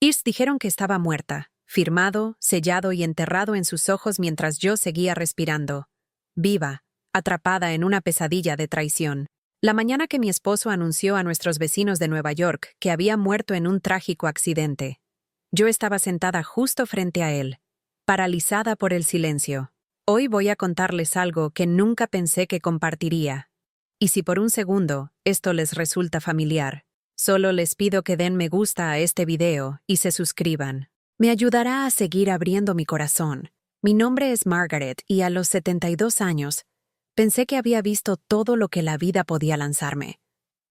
Irs dijeron que estaba muerta, firmado, sellado y enterrado en sus ojos mientras yo seguía respirando. Viva, atrapada en una pesadilla de traición. La mañana que mi esposo anunció a nuestros vecinos de Nueva York que había muerto en un trágico accidente. Yo estaba sentada justo frente a él, paralizada por el silencio. Hoy voy a contarles algo que nunca pensé que compartiría. Y si por un segundo esto les resulta familiar, solo les pido que den me gusta a este video y se suscriban. Me ayudará a seguir abriendo mi corazón. Mi nombre es Margaret y a los 72 años, pensé que había visto todo lo que la vida podía lanzarme.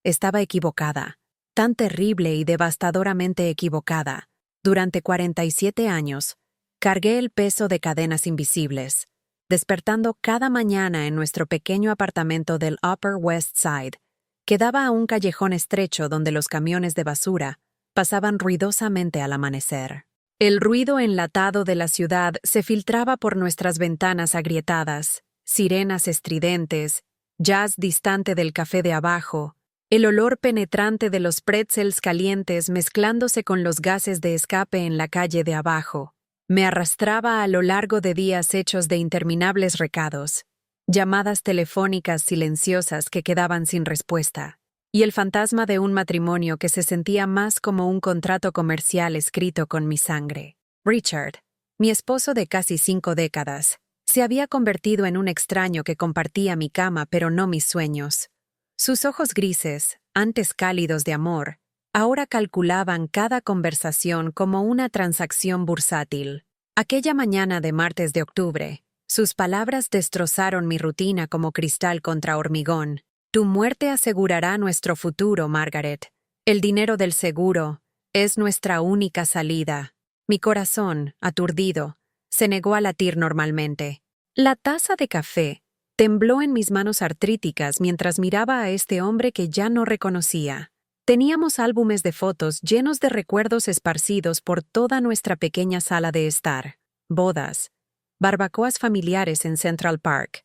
Estaba equivocada, tan terrible y devastadoramente equivocada. Durante 47 años, cargué el peso de cadenas invisibles, despertando cada mañana en nuestro pequeño apartamento del Upper West Side, que daba a un callejón estrecho donde los camiones de basura pasaban ruidosamente al amanecer. El ruido enlatado de la ciudad se filtraba por nuestras ventanas agrietadas, sirenas estridentes, jazz distante del café de abajo, el olor penetrante de los pretzels calientes mezclándose con los gases de escape en la calle de abajo. Me arrastraba a lo largo de días hechos de interminables recados, llamadas telefónicas silenciosas que quedaban sin respuesta, y el fantasma de un matrimonio que se sentía más como un contrato comercial escrito con mi sangre. Richard, mi esposo de casi 5 décadas, se había convertido en un extraño que compartía mi cama pero no mis sueños. Sus ojos grises, antes cálidos de amor, ahora calculaban cada conversación como una transacción bursátil. Aquella mañana de martes de octubre, sus palabras destrozaron mi rutina como cristal contra hormigón. Tu muerte asegurará nuestro futuro, Margaret. El dinero del seguro es nuestra única salida. Mi corazón, aturdido, se negó a latir normalmente. La taza de café tembló en mis manos artríticas mientras miraba a este hombre que ya no reconocía. Teníamos álbumes de fotos llenos de recuerdos esparcidos por toda nuestra pequeña sala de estar. Bodas, barbacoas familiares en Central Park,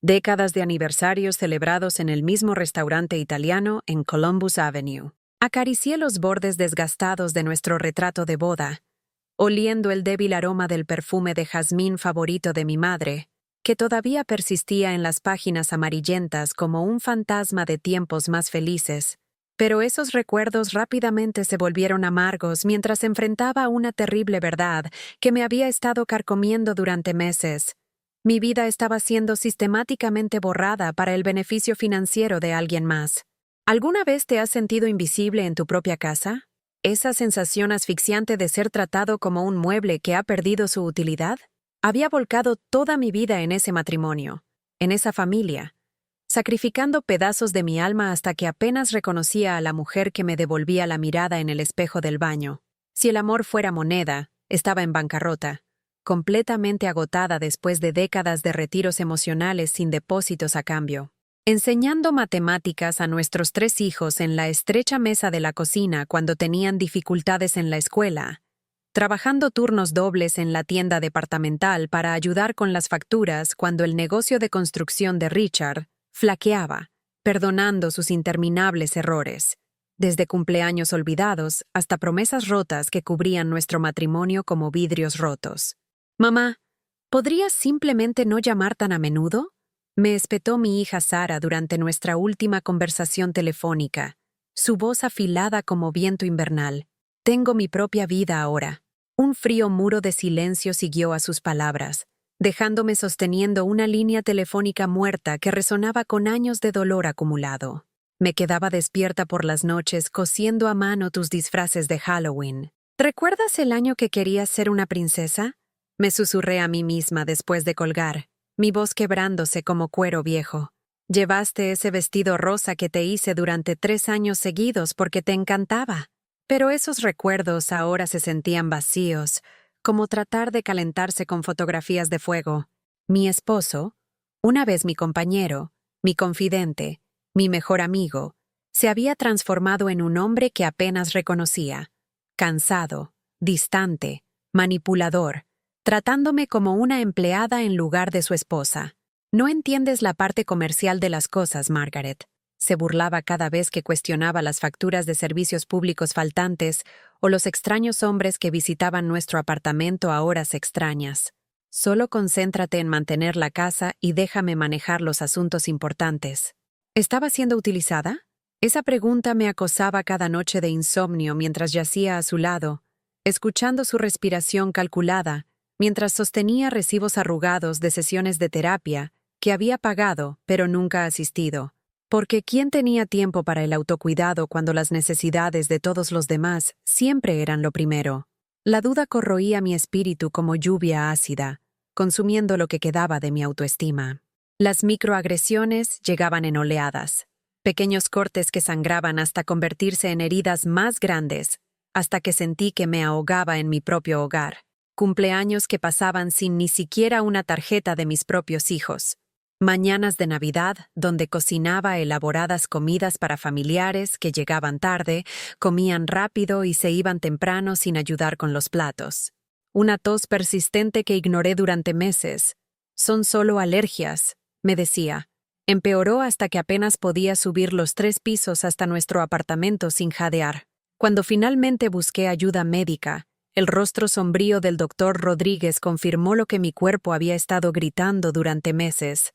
décadas de aniversarios celebrados en el mismo restaurante italiano en Columbus Avenue. Acaricié los bordes desgastados de nuestro retrato de boda, oliendo el débil aroma del perfume de jazmín favorito de mi madre, que todavía persistía en las páginas amarillentas como un fantasma de tiempos más felices. Pero esos recuerdos rápidamente se volvieron amargos mientras enfrentaba una terrible verdad que me había estado carcomiendo durante meses. Mi vida estaba siendo sistemáticamente borrada para el beneficio financiero de alguien más. ¿Alguna vez te has sentido invisible en tu propia casa? ¿Esa sensación asfixiante de ser tratado como un mueble que ha perdido su utilidad? Había volcado toda mi vida en ese matrimonio, en esa familia, sacrificando pedazos de mi alma hasta que apenas reconocía a la mujer que me devolvía la mirada en el espejo del baño. Si el amor fuera moneda, estaba en bancarrota, completamente agotada después de décadas de retiros emocionales sin depósitos a cambio. Enseñando matemáticas a nuestros 3 hijos en la estrecha mesa de la cocina cuando tenían dificultades en la escuela, trabajando turnos dobles en la tienda departamental para ayudar con las facturas cuando el negocio de construcción de Richard flaqueaba, perdonando sus interminables errores, desde cumpleaños olvidados hasta promesas rotas que cubrían nuestro matrimonio como vidrios rotos. «Mamá, ¿podrías simplemente no llamar tan a menudo?», me espetó mi hija Sara durante nuestra última conversación telefónica, su voz afilada como viento invernal. «Tengo mi propia vida ahora». Un frío muro de silencio siguió a sus palabras, dejándome sosteniendo una línea telefónica muerta que resonaba con años de dolor acumulado. Me quedaba despierta por las noches cosiendo a mano tus disfraces de Halloween. ¿Recuerdas el año que querías ser una princesa?, me susurré a mí misma después de colgar, mi voz quebrándose como cuero viejo. Llevaste ese vestido rosa que te hice durante 3 años seguidos porque te encantaba. Pero esos recuerdos ahora se sentían vacíos, como tratar de calentarse con fotografías de fuego. Mi esposo, una vez mi compañero, mi confidente, mi mejor amigo, se había transformado en un hombre que apenas reconocía, cansado, distante, manipulador, tratándome como una empleada en lugar de su esposa. «No entiendes la parte comercial de las cosas, Margaret», se burlaba cada vez que cuestionaba las facturas de servicios públicos faltantes o los extraños hombres que visitaban nuestro apartamento a horas extrañas. Solo concéntrate en mantener la casa y déjame manejar los asuntos importantes. ¿Estaba siendo utilizada? Esa pregunta me acosaba cada noche de insomnio mientras yacía a su lado, escuchando su respiración calculada, mientras sostenía recibos arrugados de sesiones de terapia que había pagado pero nunca asistido. Porque ¿quién tenía tiempo para el autocuidado cuando las necesidades de todos los demás siempre eran lo primero? La duda corroía mi espíritu como lluvia ácida, consumiendo lo que quedaba de mi autoestima. Las microagresiones llegaban en oleadas, pequeños cortes que sangraban hasta convertirse en heridas más grandes, hasta que sentí que me ahogaba en mi propio hogar. Cumpleaños que pasaban sin ni siquiera una tarjeta de mis propios hijos. Mañanas de Navidad, donde cocinaba elaboradas comidas para familiares que llegaban tarde, comían rápido y se iban temprano sin ayudar con los platos. Una tos persistente que ignoré durante meses. Son solo alergias, me decía. Empeoró hasta que apenas podía subir los 3 pisos hasta nuestro apartamento sin jadear. Cuando finalmente busqué ayuda médica, el rostro sombrío del doctor Rodríguez confirmó lo que mi cuerpo había estado gritando durante meses.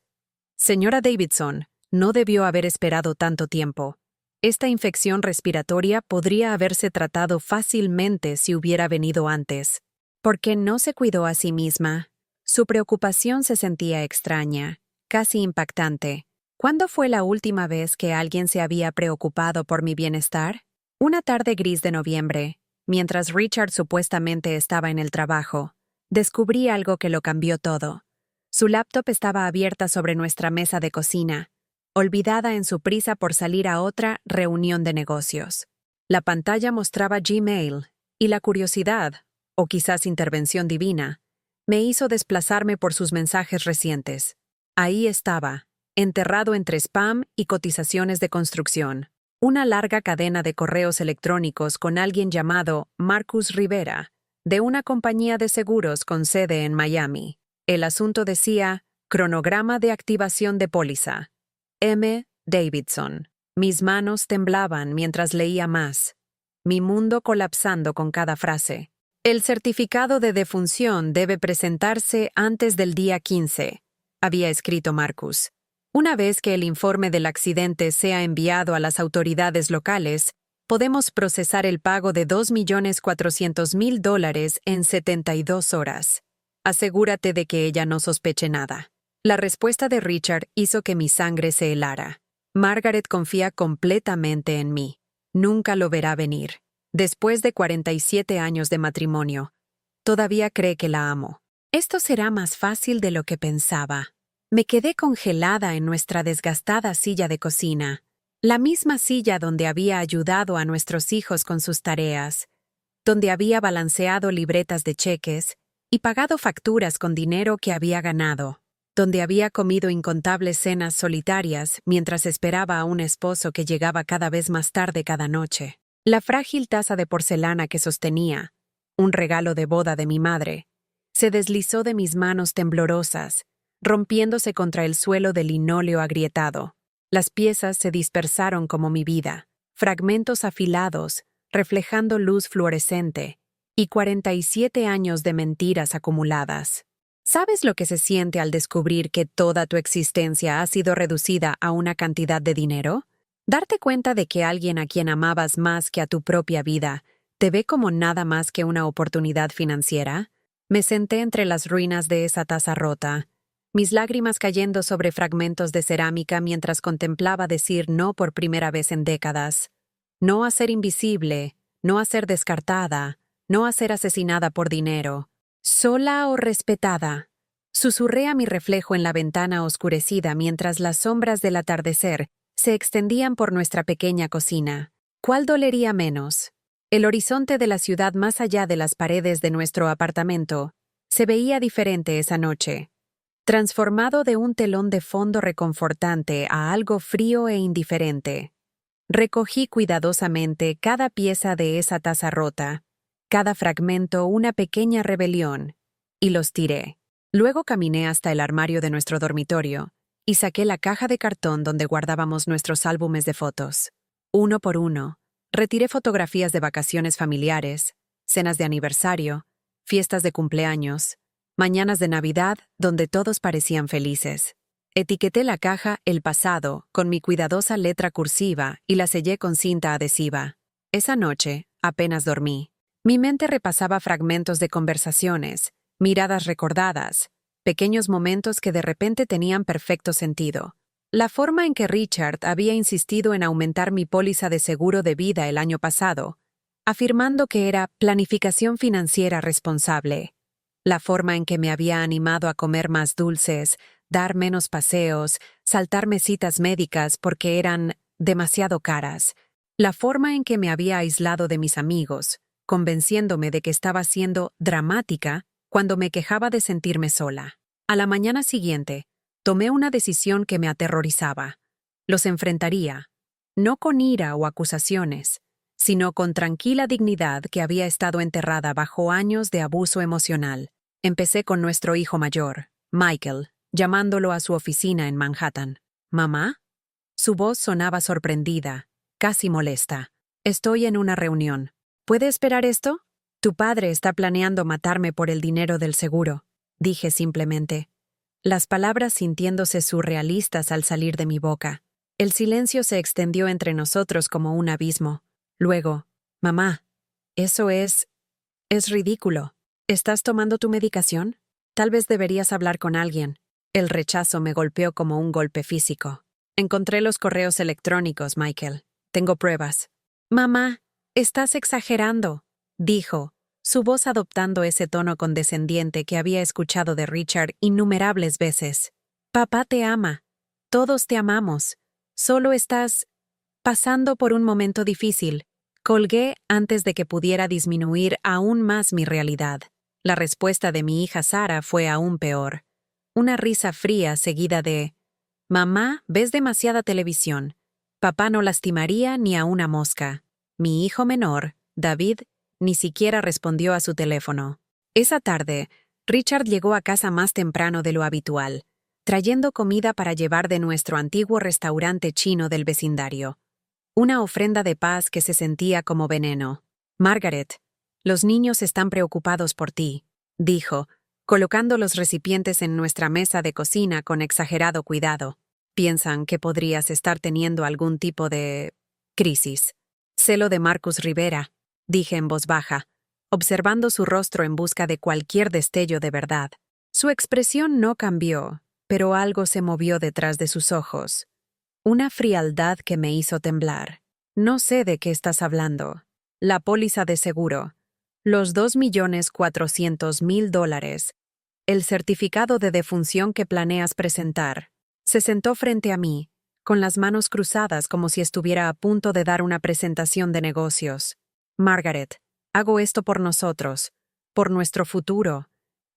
Señora Davidson, no debió haber esperado tanto tiempo. Esta infección respiratoria podría haberse tratado fácilmente si hubiera venido antes. ¿Por qué no se cuidó a sí misma? Su preocupación se sentía extraña, casi impactante. ¿Cuándo fue la última vez que alguien se había preocupado por mi bienestar? Una tarde gris de noviembre, mientras Richard supuestamente estaba en el trabajo, descubrí algo que lo cambió todo. Su laptop estaba abierta sobre nuestra mesa de cocina, olvidada en su prisa por salir a otra reunión de negocios. La pantalla mostraba Gmail, y la curiosidad, o quizás intervención divina, me hizo desplazarme por sus mensajes recientes. Ahí estaba, enterrado entre spam y cotizaciones de construcción, una larga cadena de correos electrónicos con alguien llamado Marcus Rivera, de una compañía de seguros con sede en Miami. El asunto decía, cronograma de activación de póliza. M. Davidson. Mis manos temblaban mientras leía más. Mi mundo colapsando con cada frase. El certificado de defunción debe presentarse antes del día 15, había escrito Marcus. Una vez que el informe del accidente sea enviado a las autoridades locales, podemos procesar el pago de $2.400.000 en 72 horas. Asegúrate de que ella no sospeche nada. La respuesta de Richard hizo que mi sangre se helara. Margaret confía completamente en mí. Nunca lo verá venir. Después de 47 años de matrimonio, todavía cree que la amo. Esto será más fácil de lo que pensaba. Me quedé congelada en nuestra desgastada silla de cocina, la misma silla donde había ayudado a nuestros hijos con sus tareas, donde había balanceado libretas de cheques y pagado facturas con dinero que había ganado, donde había comido incontables cenas solitarias mientras esperaba a un esposo que llegaba cada vez más tarde cada noche. La frágil taza de porcelana que sostenía, un regalo de boda de mi madre, se deslizó de mis manos temblorosas, rompiéndose contra el suelo de linóleo agrietado. Las piezas se dispersaron como mi vida, fragmentos afilados, reflejando luz fluorescente, y 47 años de mentiras acumuladas. ¿Sabes lo que se siente al descubrir que toda tu existencia ha sido reducida a una cantidad de dinero? Darte cuenta de que alguien a quien amabas más que a tu propia vida te ve como nada más que una oportunidad financiera. Me senté entre las ruinas de esa taza rota, mis lágrimas cayendo sobre fragmentos de cerámica mientras contemplaba decir no por primera vez en décadas. No a ser invisible, no a ser descartada, no a ser asesinada por dinero. Sola o respetada. Susurré a mi reflejo en la ventana oscurecida mientras las sombras del atardecer se extendían por nuestra pequeña cocina. ¿Cuál dolería menos? El horizonte de la ciudad más allá de las paredes de nuestro apartamento se veía diferente esa noche, transformado de un telón de fondo reconfortante a algo frío e indiferente. Recogí cuidadosamente cada pieza de esa taza rota, cada fragmento una pequeña rebelión, y los tiré. Luego caminé hasta el armario de nuestro dormitorio y saqué la caja de cartón donde guardábamos nuestros álbumes de fotos. Uno por uno, Retiré fotografías de vacaciones familiares, cenas de aniversario, fiestas de cumpleaños, mañanas de Navidad donde todos parecían felices. Etiqueté la caja "El pasado" con mi cuidadosa letra cursiva y la sellé con cinta adhesiva. Esa noche, apenas dormí. Mi mente repasaba fragmentos de conversaciones, miradas recordadas, pequeños momentos que de repente tenían perfecto sentido. La forma en que Richard había insistido en aumentar mi póliza de seguro de vida el año pasado, afirmando que era planificación financiera responsable. La forma en que me había animado a comer más dulces, dar menos paseos, saltarme citas médicas porque eran demasiado caras. La forma en que me había aislado de mis amigos, convenciéndome de que estaba siendo dramática cuando me quejaba de sentirme sola. A la mañana siguiente, tomé una decisión que me aterrorizaba. Los enfrentaría, no con ira o acusaciones, sino con tranquila dignidad que había estado enterrada bajo años de abuso emocional. Empecé con nuestro hijo mayor, Michael, llamándolo a su oficina en Manhattan. ¿Mamá? Su voz sonaba sorprendida, casi molesta. Estoy en una reunión. ¿Puede esperar esto? Tu padre está planeando matarme por el dinero del seguro, dije simplemente. Las palabras sintiéndose surrealistas al salir de mi boca. El silencio se extendió entre nosotros como un abismo. Luego, mamá, eso es ridículo. ¿Estás tomando tu medicación? Tal vez deberías hablar con alguien. El rechazo me golpeó como un golpe físico. Encontré los correos electrónicos, Michael. Tengo pruebas. Mamá, estás exagerando, dijo, su voz adoptando ese tono condescendiente que había escuchado de Richard innumerables veces. Papá te ama. Todos te amamos. Solo estás pasando por un momento difícil. Colgué antes de que pudiera disminuir aún más mi realidad. La respuesta de mi hija Sara fue aún peor. Una risa fría seguida de: Mamá, ves demasiada televisión. Papá no lastimaría ni a una mosca. Mi hijo menor, David, ni siquiera respondió a su teléfono. Esa tarde, Richard llegó a casa más temprano de lo habitual, trayendo comida para llevar de nuestro antiguo restaurante chino del vecindario. Una ofrenda de paz que se sentía como veneno. Margaret, los niños están preocupados por ti, dijo, colocando los recipientes en nuestra mesa de cocina con exagerado cuidado. Piensan que podrías estar teniendo algún tipo de crisis. Celo de Marcus Rivera, dije en voz baja, observando su rostro en busca de cualquier destello de verdad. Su expresión no cambió, pero algo se movió detrás de sus ojos. Una frialdad que me hizo temblar. No sé de qué estás hablando. La póliza de seguro. Los $2.400.000. El certificado de defunción que planeas presentar. Se sentó frente a mí, con las manos cruzadas como si estuviera a punto de dar una presentación de negocios. Margaret, hago esto por nosotros, por nuestro futuro.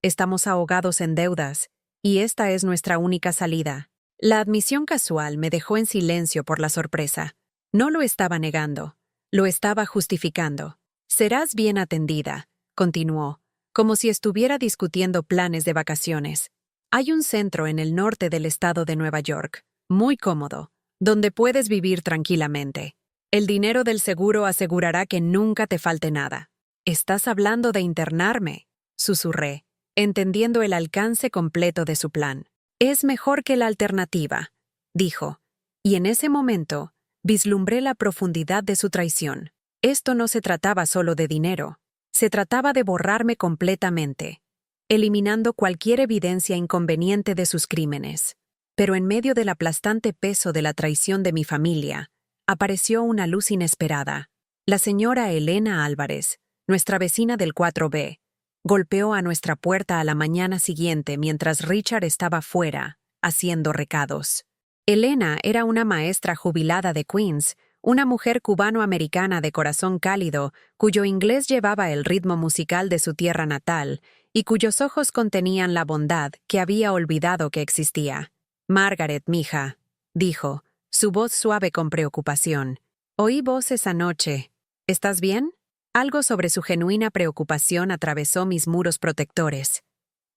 Estamos ahogados en deudas, y esta es nuestra única salida. La admisión casual me dejó en silencio por la sorpresa. No lo estaba negando, lo estaba justificando. Serás bien atendida, continuó, como si estuviera discutiendo planes de vacaciones. Hay un centro en el norte del estado de Nueva York, muy cómodo, donde puedes vivir tranquilamente. El dinero del seguro asegurará que nunca te falte nada. ¿Estás hablando de internarme?, susurré, entendiendo el alcance completo de su plan. Es mejor que la alternativa, dijo, y en ese momento vislumbré la profundidad de su traición. Esto no se trataba solo de dinero, se trataba de borrarme completamente, eliminando cualquier evidencia inconveniente de sus crímenes. Pero en medio del aplastante peso de la traición de mi familia, apareció una luz inesperada. La señora Elena Álvarez, nuestra vecina del 4B, golpeó a nuestra puerta a la mañana siguiente mientras Richard estaba fuera, haciendo recados. Elena era una maestra jubilada de Queens, una mujer cubano-americana de corazón cálido, cuyo inglés llevaba el ritmo musical de su tierra natal y cuyos ojos contenían la bondad que había olvidado que existía. Margaret, mija, dijo, su voz suave con preocupación. Oí voces anoche. ¿Estás bien? Algo sobre su genuina preocupación atravesó mis muros protectores.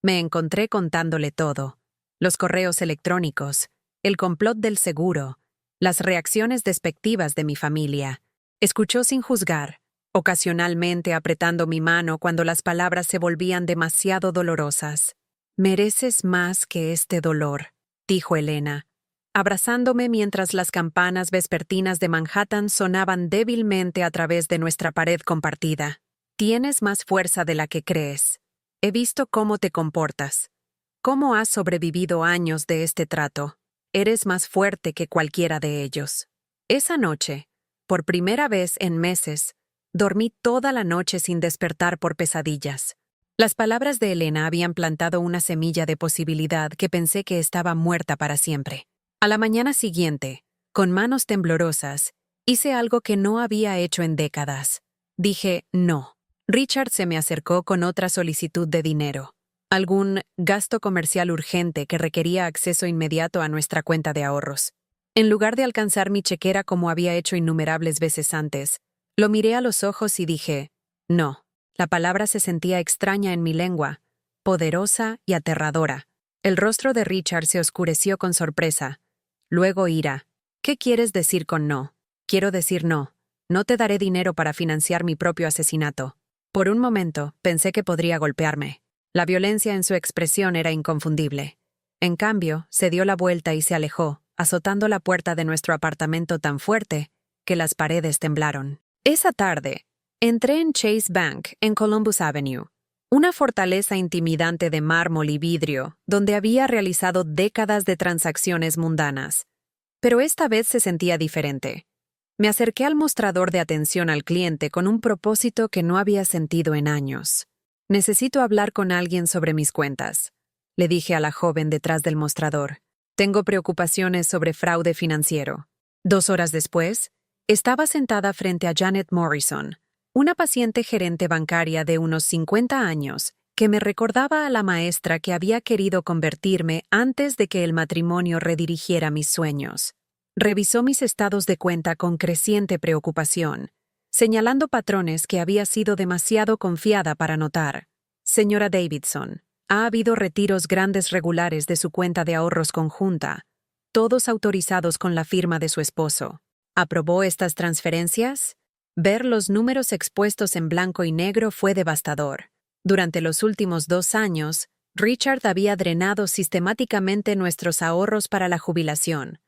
Me encontré contándole todo. Los correos electrónicos, el complot del seguro, las reacciones despectivas de mi familia. Escuchó sin juzgar, ocasionalmente apretando mi mano cuando las palabras se volvían demasiado dolorosas. «Mereces más que este dolor», dijo Elena, abrazándome mientras las campanas vespertinas de Manhattan sonaban débilmente a través de nuestra pared compartida. «Tienes más fuerza de la que crees. He visto cómo te comportas. Cómo has sobrevivido años de este trato. Eres más fuerte que cualquiera de ellos». Esa noche, por primera vez en meses, dormí toda la noche sin despertar por pesadillas. Las palabras de Elena habían plantado una semilla de posibilidad que pensé que estaba muerta para siempre. A la mañana siguiente, con manos temblorosas, hice algo que no había hecho en décadas. Dije no. Richard se me acercó con otra solicitud de dinero. Algún gasto comercial urgente que requería acceso inmediato a nuestra cuenta de ahorros. En lugar de alcanzar mi chequera como había hecho innumerables veces antes, lo miré a los ojos y dije, no. La palabra se sentía extraña en mi lengua, poderosa y aterradora. El rostro de Richard se oscureció con sorpresa. Luego ira. ¿Qué quieres decir con no? Quiero decir no. No te daré dinero para financiar mi propio asesinato. Por un momento, pensé que podría golpearme. La violencia en su expresión era inconfundible. En cambio, se dio la vuelta y se alejó, azotando la puerta de nuestro apartamento tan fuerte que las paredes temblaron. Esa tarde, entré en Chase Bank, en Columbus Avenue, una fortaleza intimidante de mármol y vidrio, donde había realizado décadas de transacciones mundanas. Pero esta vez se sentía diferente. Me acerqué al mostrador de atención al cliente con un propósito que no había sentido en años. «Necesito hablar con alguien sobre mis cuentas», le dije a la joven detrás del mostrador. «Tengo preocupaciones sobre fraude financiero». 2 horas después, estaba sentada frente a Janet Morrison, una paciente gerente bancaria de unos 50 años, que me recordaba a la maestra que había querido convertirme antes de que el matrimonio redirigiera mis sueños. Revisó mis estados de cuenta con creciente preocupación, señalando patrones que había sido demasiado confiada para notar. «Señora Davidson, ha habido retiros grandes regulares de su cuenta de ahorros conjunta, todos autorizados con la firma de su esposo. ¿Aprobó estas transferencias?» Ver los números expuestos en blanco y negro fue devastador. Durante los últimos 2 años, Richard había drenado sistemáticamente nuestros ahorros para la jubilación.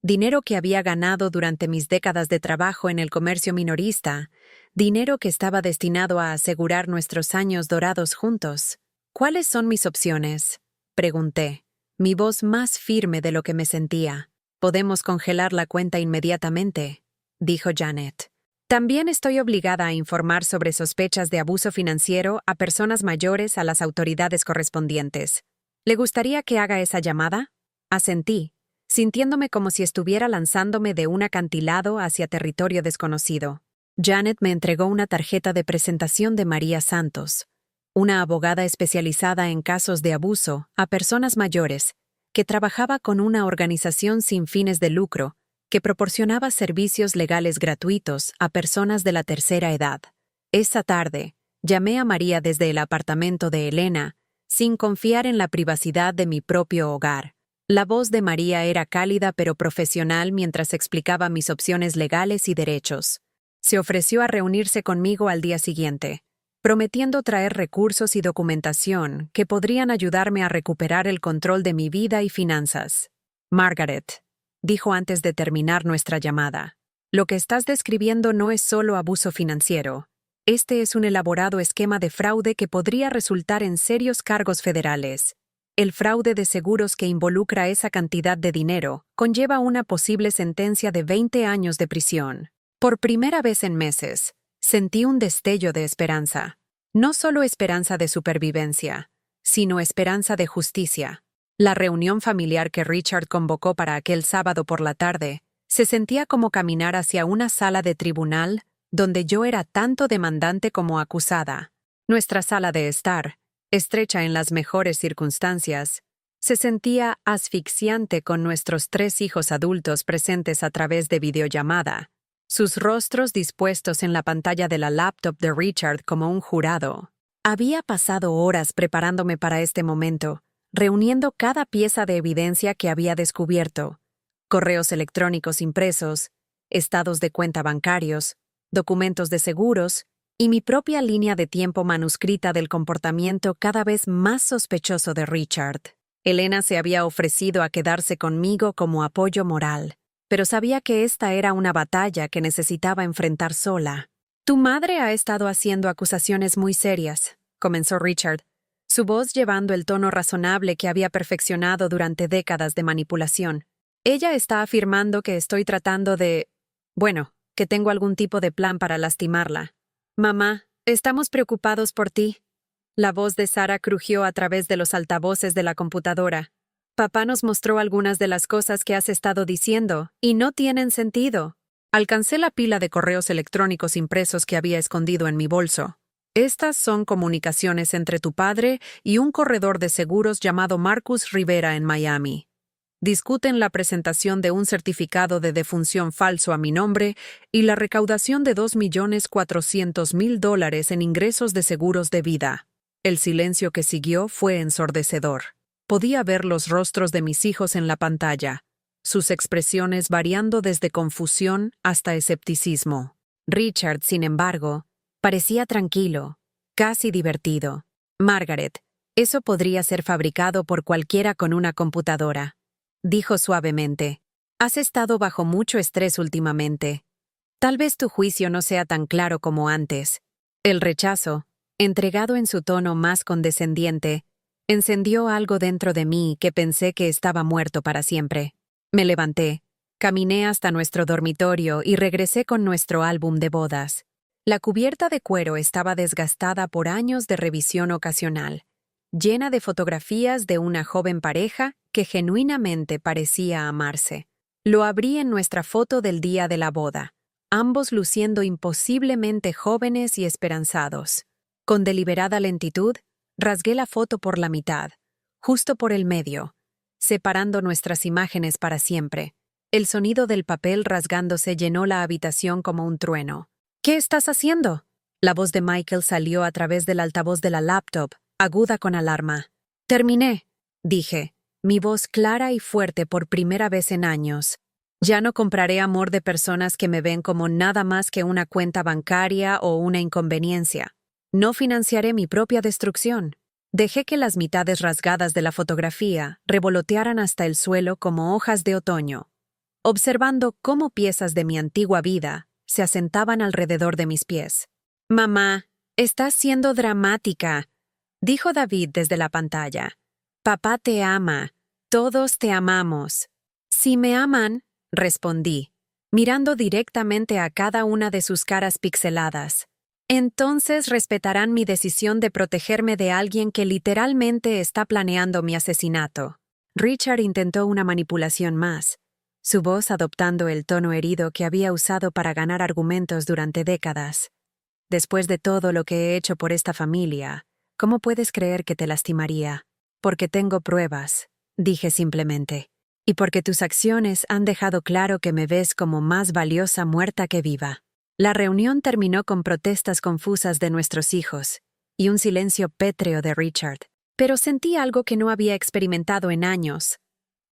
Dinero que había ganado durante mis décadas de trabajo en el comercio minorista, dinero que estaba destinado a asegurar nuestros años dorados juntos. «¿Cuáles son mis opciones?», pregunté, mi voz más firme de lo que me sentía. «Podemos congelar la cuenta inmediatamente», dijo Janet. «También estoy obligada a informar sobre sospechas de abuso financiero a personas mayores a las autoridades correspondientes. ¿Le gustaría que haga esa llamada?». Asentí, sintiéndome como si estuviera lanzándome de un acantilado hacia territorio desconocido. Janet me entregó una tarjeta de presentación de María Santos, una abogada especializada en casos de abuso a personas mayores, que trabajaba con una organización sin fines de lucro que proporcionaba servicios legales gratuitos a personas de la tercera edad. Esa tarde, llamé a María desde el apartamento de Elena, sin confiar en la privacidad de mi propio hogar. La voz de María era cálida pero profesional mientras explicaba mis opciones legales y derechos. Se ofreció a reunirse conmigo al día siguiente, prometiendo traer recursos y documentación que podrían ayudarme a recuperar el control de mi vida y finanzas. «Margaret», dijo antes de terminar nuestra llamada, «lo que estás describiendo no es solo abuso financiero. Este es un elaborado esquema de fraude que podría resultar en serios cargos federales. El fraude de seguros que involucra esa cantidad de dinero conlleva una posible sentencia de 20 años de prisión». Por primera vez en meses, sentí un destello de esperanza. No solo esperanza de supervivencia, sino esperanza de justicia. La reunión familiar que Richard convocó para aquel sábado por la tarde se sentía como caminar hacia una sala de tribunal donde yo era tanto demandante como acusada. Nuestra sala de estar, estrecha en las mejores circunstancias, se sentía asfixiante con nuestros 3 hijos adultos presentes a través de videollamada, sus rostros dispuestos en la pantalla de la laptop de Richard como un jurado. Había pasado horas preparándome para este momento, reuniendo cada pieza de evidencia que había descubierto: correos electrónicos impresos, estados de cuenta bancarios, documentos de seguros y mi propia línea de tiempo manuscrita del comportamiento cada vez más sospechoso de Richard. Elena se había ofrecido a quedarse conmigo como apoyo moral, pero sabía que esta era una batalla que necesitaba enfrentar sola. «Tu madre ha estado haciendo acusaciones muy serias», comenzó Richard, su voz llevando el tono razonable que había perfeccionado durante décadas de manipulación. «Ella está afirmando que estoy tratando de... bueno, que tengo algún tipo de plan para lastimarla. Mamá, estamos preocupados por ti». La voz de Sara crujió a través de los altavoces de la computadora. «Papá nos mostró algunas de las cosas que has estado diciendo, y no tienen sentido». Alcancé la pila de correos electrónicos impresos que había escondido en mi bolso. «Estas son comunicaciones entre tu padre y un corredor de seguros llamado Marcus Rivera en Miami. Discuten la presentación de un certificado de defunción falso a mi nombre y la recaudación de $2.400.000 en ingresos de seguros de vida». El silencio que siguió fue ensordecedor. Podía ver los rostros de mis hijos en la pantalla, sus expresiones variando desde confusión hasta escepticismo. Richard, sin embargo, parecía tranquilo, casi divertido. «Margaret, eso podría ser fabricado por cualquiera con una computadora», dijo suavemente. «Has estado bajo mucho estrés últimamente. Tal vez tu juicio no sea tan claro como antes». El rechazo, entregado en su tono más condescendiente, encendió algo dentro de mí que pensé que estaba muerto para siempre. Me levanté, caminé hasta nuestro dormitorio y regresé con nuestro álbum de bodas. La cubierta de cuero estaba desgastada por años de revisión ocasional, llena de fotografías de una joven pareja que genuinamente parecía amarse. Lo abrí en nuestra foto del día de la boda, ambos luciendo imposiblemente jóvenes y esperanzados. Con deliberada lentitud, rasgué la foto por la mitad, justo por el medio, separando nuestras imágenes para siempre. El sonido del papel rasgándose llenó la habitación como un trueno. «¿Qué estás haciendo?». La voz de Michael salió a través del altavoz de la laptop, aguda con alarma. «Terminé», dije, mi voz clara y fuerte por primera vez en años. «Ya no compraré amor de personas que me ven como nada más que una cuenta bancaria o una inconveniencia. No financiaré mi propia destrucción». Dejé que las mitades rasgadas de la fotografía revolotearan hasta el suelo como hojas de otoño, observando cómo piezas de mi antigua vida se asentaban alrededor de mis pies. «Mamá, estás siendo dramática», dijo David desde la pantalla. «Papá te ama. Todos te amamos». «Si me aman», respondí, mirando directamente a cada una de sus caras pixeladas, «entonces respetarán mi decisión de protegerme de alguien que literalmente está planeando mi asesinato». Richard intentó una manipulación más, su voz adoptando el tono herido que había usado para ganar argumentos durante décadas. «Después de todo lo que he hecho por esta familia, ¿cómo puedes creer que te lastimaría? Porque tengo pruebas», dije simplemente, «y porque tus acciones han dejado claro que me ves como más valiosa muerta que viva». La reunión terminó con protestas confusas de nuestros hijos y un silencio pétreo de Richard, pero sentí algo que no había experimentado en años: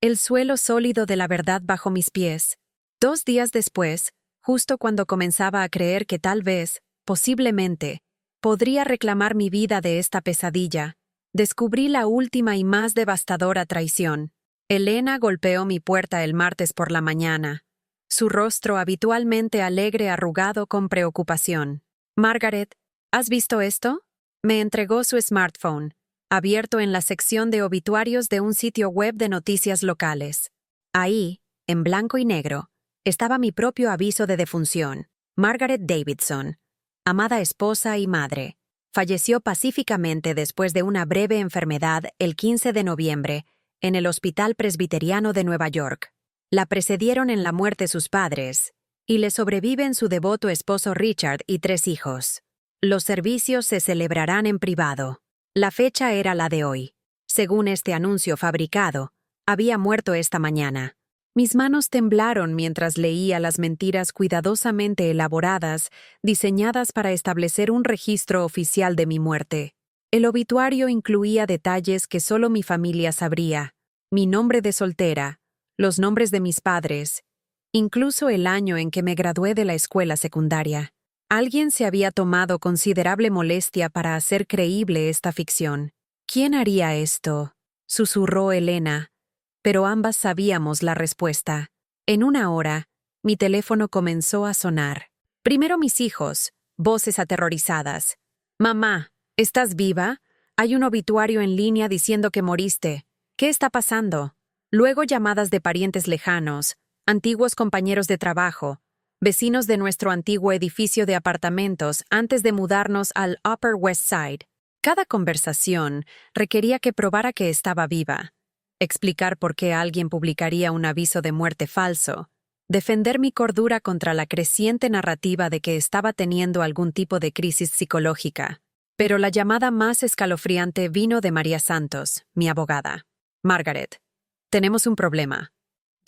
el suelo sólido de la verdad bajo mis pies. 2 días después, justo cuando comenzaba a creer que tal vez, posiblemente, podría reclamar mi vida de esta pesadilla, descubrí la última y más devastadora traición. Elena golpeó mi puerta el martes por la mañana, su rostro habitualmente alegre arrugado con preocupación. «Margaret, ¿has visto esto?». Me entregó su smartphone, abierto en la sección de obituarios de un sitio web de noticias locales. Ahí, en blanco y negro, estaba mi propio aviso de defunción. Margaret Davidson, amada esposa y madre, falleció pacíficamente después de una breve enfermedad el 15 de noviembre en el Hospital Presbiteriano de Nueva York. La precedieron en la muerte sus padres, y le sobreviven su devoto esposo Richard y 3 hijos. Los servicios se celebrarán en privado. La fecha era la de hoy. Según este anuncio fabricado, había muerto esta mañana. Mis manos temblaron mientras leía las mentiras cuidadosamente elaboradas, diseñadas para establecer un registro oficial de mi muerte. El obituario incluía detalles que solo mi familia sabría: mi nombre de soltera, los nombres de mis padres, incluso el año en que me gradué de la escuela secundaria. Alguien se había tomado considerable molestia para hacer creíble esta ficción. ¿Quién haría esto?, susurró Elena, pero ambas sabíamos la respuesta. En una hora, mi teléfono comenzó a sonar. Primero mis hijos, voces aterrorizadas. «Mamá, ¿estás viva? Hay un obituario en línea diciendo que moriste. ¿Qué está pasando?». Luego llamadas de parientes lejanos, antiguos compañeros de trabajo, vecinos de nuestro antiguo edificio de apartamentos antes de mudarnos al Upper West Side. Cada conversación requería que probara que estaba viva, explicar por qué alguien publicaría un aviso de muerte falso, defender mi cordura contra la creciente narrativa de que estaba teniendo algún tipo de crisis psicológica. Pero la llamada más escalofriante vino de María Santos, mi abogada. «Margaret, tenemos un problema»,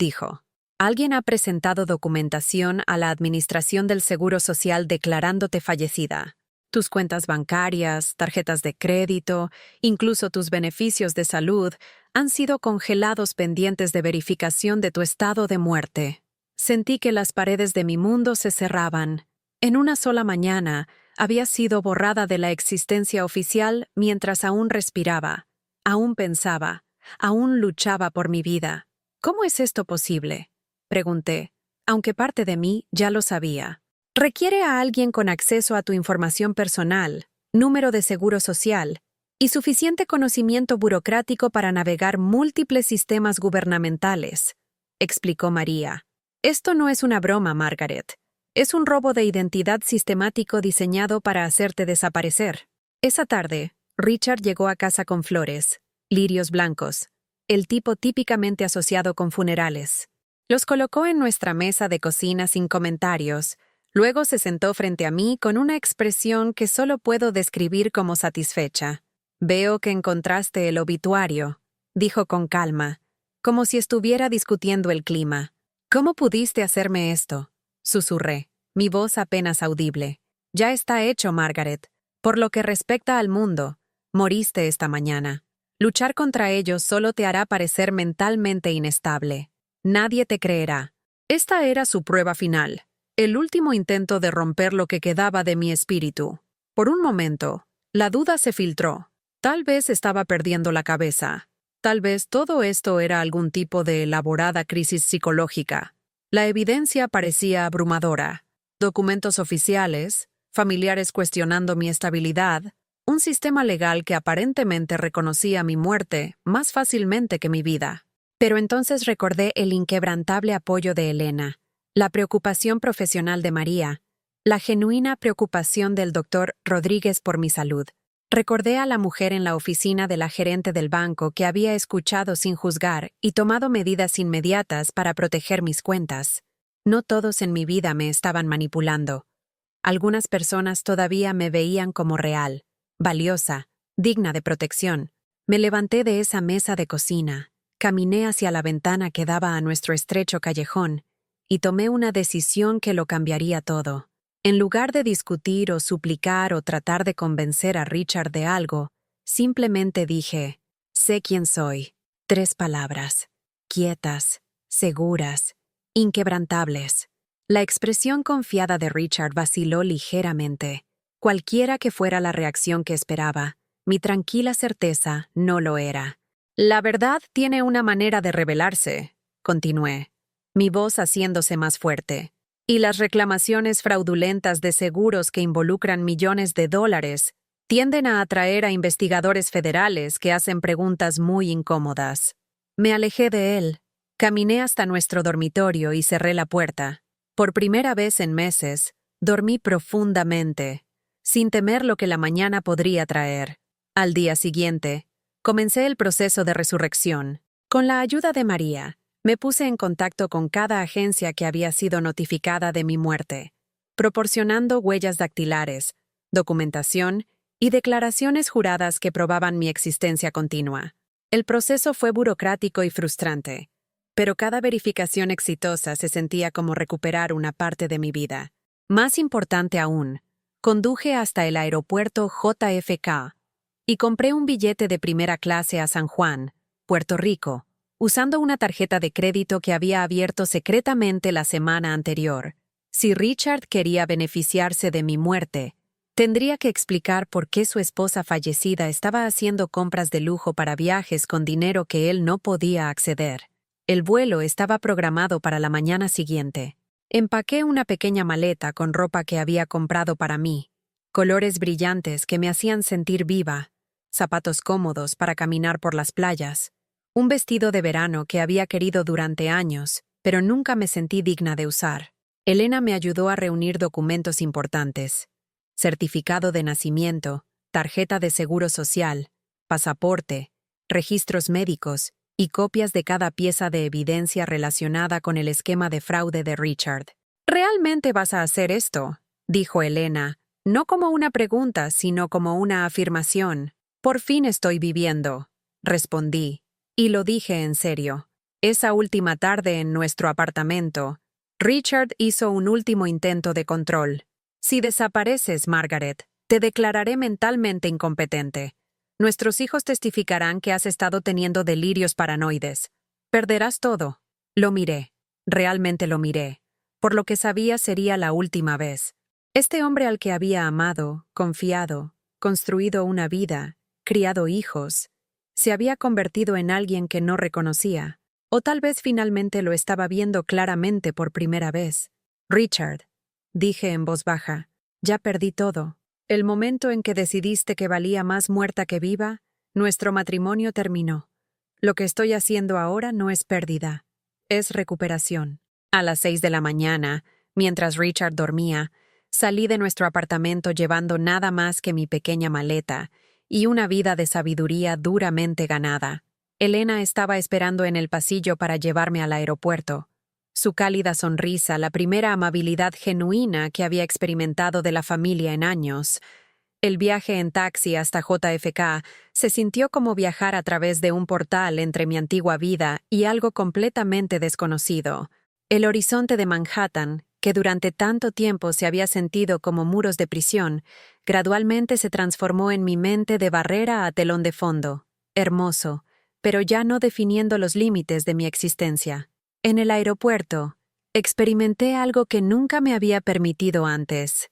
dijo. «Alguien ha presentado documentación a la Administración del Seguro Social declarándote fallecida. Tus cuentas bancarias, tarjetas de crédito, incluso tus beneficios de salud han sido congelados pendientes de verificación de tu estado de muerte». Sentí que las paredes de mi mundo se cerraban. En una sola mañana había sido borrada de la existencia oficial mientras aún respiraba, aún pensaba, aún luchaba por mi vida. «¿Cómo es esto posible?», pregunté, aunque parte de mí ya lo sabía. «Requiere a alguien con acceso a tu información personal, número de seguro social y suficiente conocimiento burocrático para navegar múltiples sistemas gubernamentales», explicó María. «Esto no es una broma, Margaret. Es un robo de identidad sistemático diseñado para hacerte desaparecer». Esa tarde, Richard llegó a casa con flores, lirios blancos, el tipo típicamente asociado con funerales. Los colocó en nuestra mesa de cocina sin comentarios. Luego se sentó frente a mí con una expresión que solo puedo describir como satisfecha. «Veo que encontraste el obituario», dijo con calma, como si estuviera discutiendo el clima. «¿Cómo pudiste hacerme esto?», susurré, mi voz apenas audible. «Ya está hecho, Margaret. Por lo que respecta al mundo, moriste esta mañana. Luchar contra ellos solo te hará parecer mentalmente inestable. Nadie te creerá». Esta era su prueba final, el último intento de romper lo que quedaba de mi espíritu. Por un momento, la duda se filtró. Tal vez estaba perdiendo la cabeza. Tal vez todo esto era algún tipo de elaborada crisis psicológica. La evidencia parecía abrumadora. Documentos oficiales, familiares cuestionando mi estabilidad, un sistema legal que aparentemente reconocía mi muerte más fácilmente que mi vida. Pero entonces recordé el inquebrantable apoyo de Elena, la preocupación profesional de María, la genuina preocupación del doctor Rodríguez por mi salud. Recordé a la mujer en la oficina de la gerente del banco que había escuchado sin juzgar y tomado medidas inmediatas para proteger mis cuentas. No todos en mi vida me estaban manipulando. Algunas personas todavía me veían como real, valiosa, digna de protección. Me levanté de esa mesa de cocina, caminé hacia la ventana que daba a nuestro estrecho callejón y tomé una decisión que lo cambiaría todo. En lugar de discutir o suplicar o tratar de convencer a Richard de algo, simplemente dije, «Sé quién soy». 3 palabras, quietas, seguras, inquebrantables. La expresión confiada de Richard vaciló ligeramente. Cualquiera que fuera la reacción que esperaba, mi tranquila certeza no lo era. «La verdad tiene una manera de revelarse», continué, mi voz haciéndose más fuerte. «Y las reclamaciones fraudulentas de seguros que involucran millones de dólares tienden a atraer a investigadores federales que hacen preguntas muy incómodas». Me alejé de él, caminé hasta nuestro dormitorio y cerré la puerta. Por primera vez en meses, dormí profundamente, sin temer lo que la mañana podría traer. Al día siguiente, comencé el proceso de resurrección. Con la ayuda de María, me puse en contacto con cada agencia que había sido notificada de mi muerte, proporcionando huellas dactilares, documentación y declaraciones juradas que probaban mi existencia continua. El proceso fue burocrático y frustrante, pero cada verificación exitosa se sentía como recuperar una parte de mi vida. Más importante aún, conduje hasta el aeropuerto JFK y compré un billete de primera clase a San Juan, Puerto Rico, usando una tarjeta de crédito que había abierto secretamente la semana anterior, Si Richard quería beneficiarse de mi muerte, tendría que explicar por qué su esposa fallecida estaba haciendo compras de lujo para viajes con dinero que él no podía acceder. El vuelo estaba programado para la mañana siguiente. Empaqué una pequeña maleta con ropa que había comprado para mí, colores brillantes que me hacían sentir viva, zapatos cómodos para caminar por las playas, un vestido de verano que había querido durante años, pero nunca me sentí digna de usar. Elena me ayudó a reunir documentos importantes: certificado de nacimiento, tarjeta de seguro social, pasaporte, registros médicos y copias de cada pieza de evidencia relacionada con el esquema de fraude de Richard. ¿Realmente vas a hacer esto?, dijo Elena, no como una pregunta, sino como una afirmación. Por fin estoy viviendo, respondí, y lo dije en serio. Esa última tarde en nuestro apartamento, Richard hizo un último intento de control. Si desapareces, Margaret, te declararé mentalmente incompetente. Nuestros hijos testificarán que has estado teniendo delirios paranoides. Perderás todo. Lo miré. Realmente lo miré. Por lo que sabía sería la última vez. Este hombre al que había amado, confiado, construido una vida, criado hijos, se había convertido en alguien que no reconocía. O tal vez finalmente lo estaba viendo claramente por primera vez. Richard, dije en voz baja, ya perdí todo. El momento en que decidiste que valía más muerta que viva, nuestro matrimonio terminó. Lo que estoy haciendo ahora no es pérdida, es recuperación. A las 6 de la mañana, mientras Richard dormía, salí de nuestro apartamento llevando nada más que mi pequeña maleta y una vida de sabiduría duramente ganada. Elena estaba esperando en el pasillo para llevarme al aeropuerto. Su cálida sonrisa, la primera amabilidad genuina que había experimentado de la familia en años. El viaje en taxi hasta JFK se sintió como viajar a través de un portal entre mi antigua vida y algo completamente desconocido. El horizonte de Manhattan, que durante tanto tiempo se había sentido como muros de prisión, gradualmente se transformó en mi mente de barrera a telón de fondo. Hermoso, pero ya no definiendo los límites de mi existencia. En el aeropuerto, experimenté algo que nunca me había permitido antes.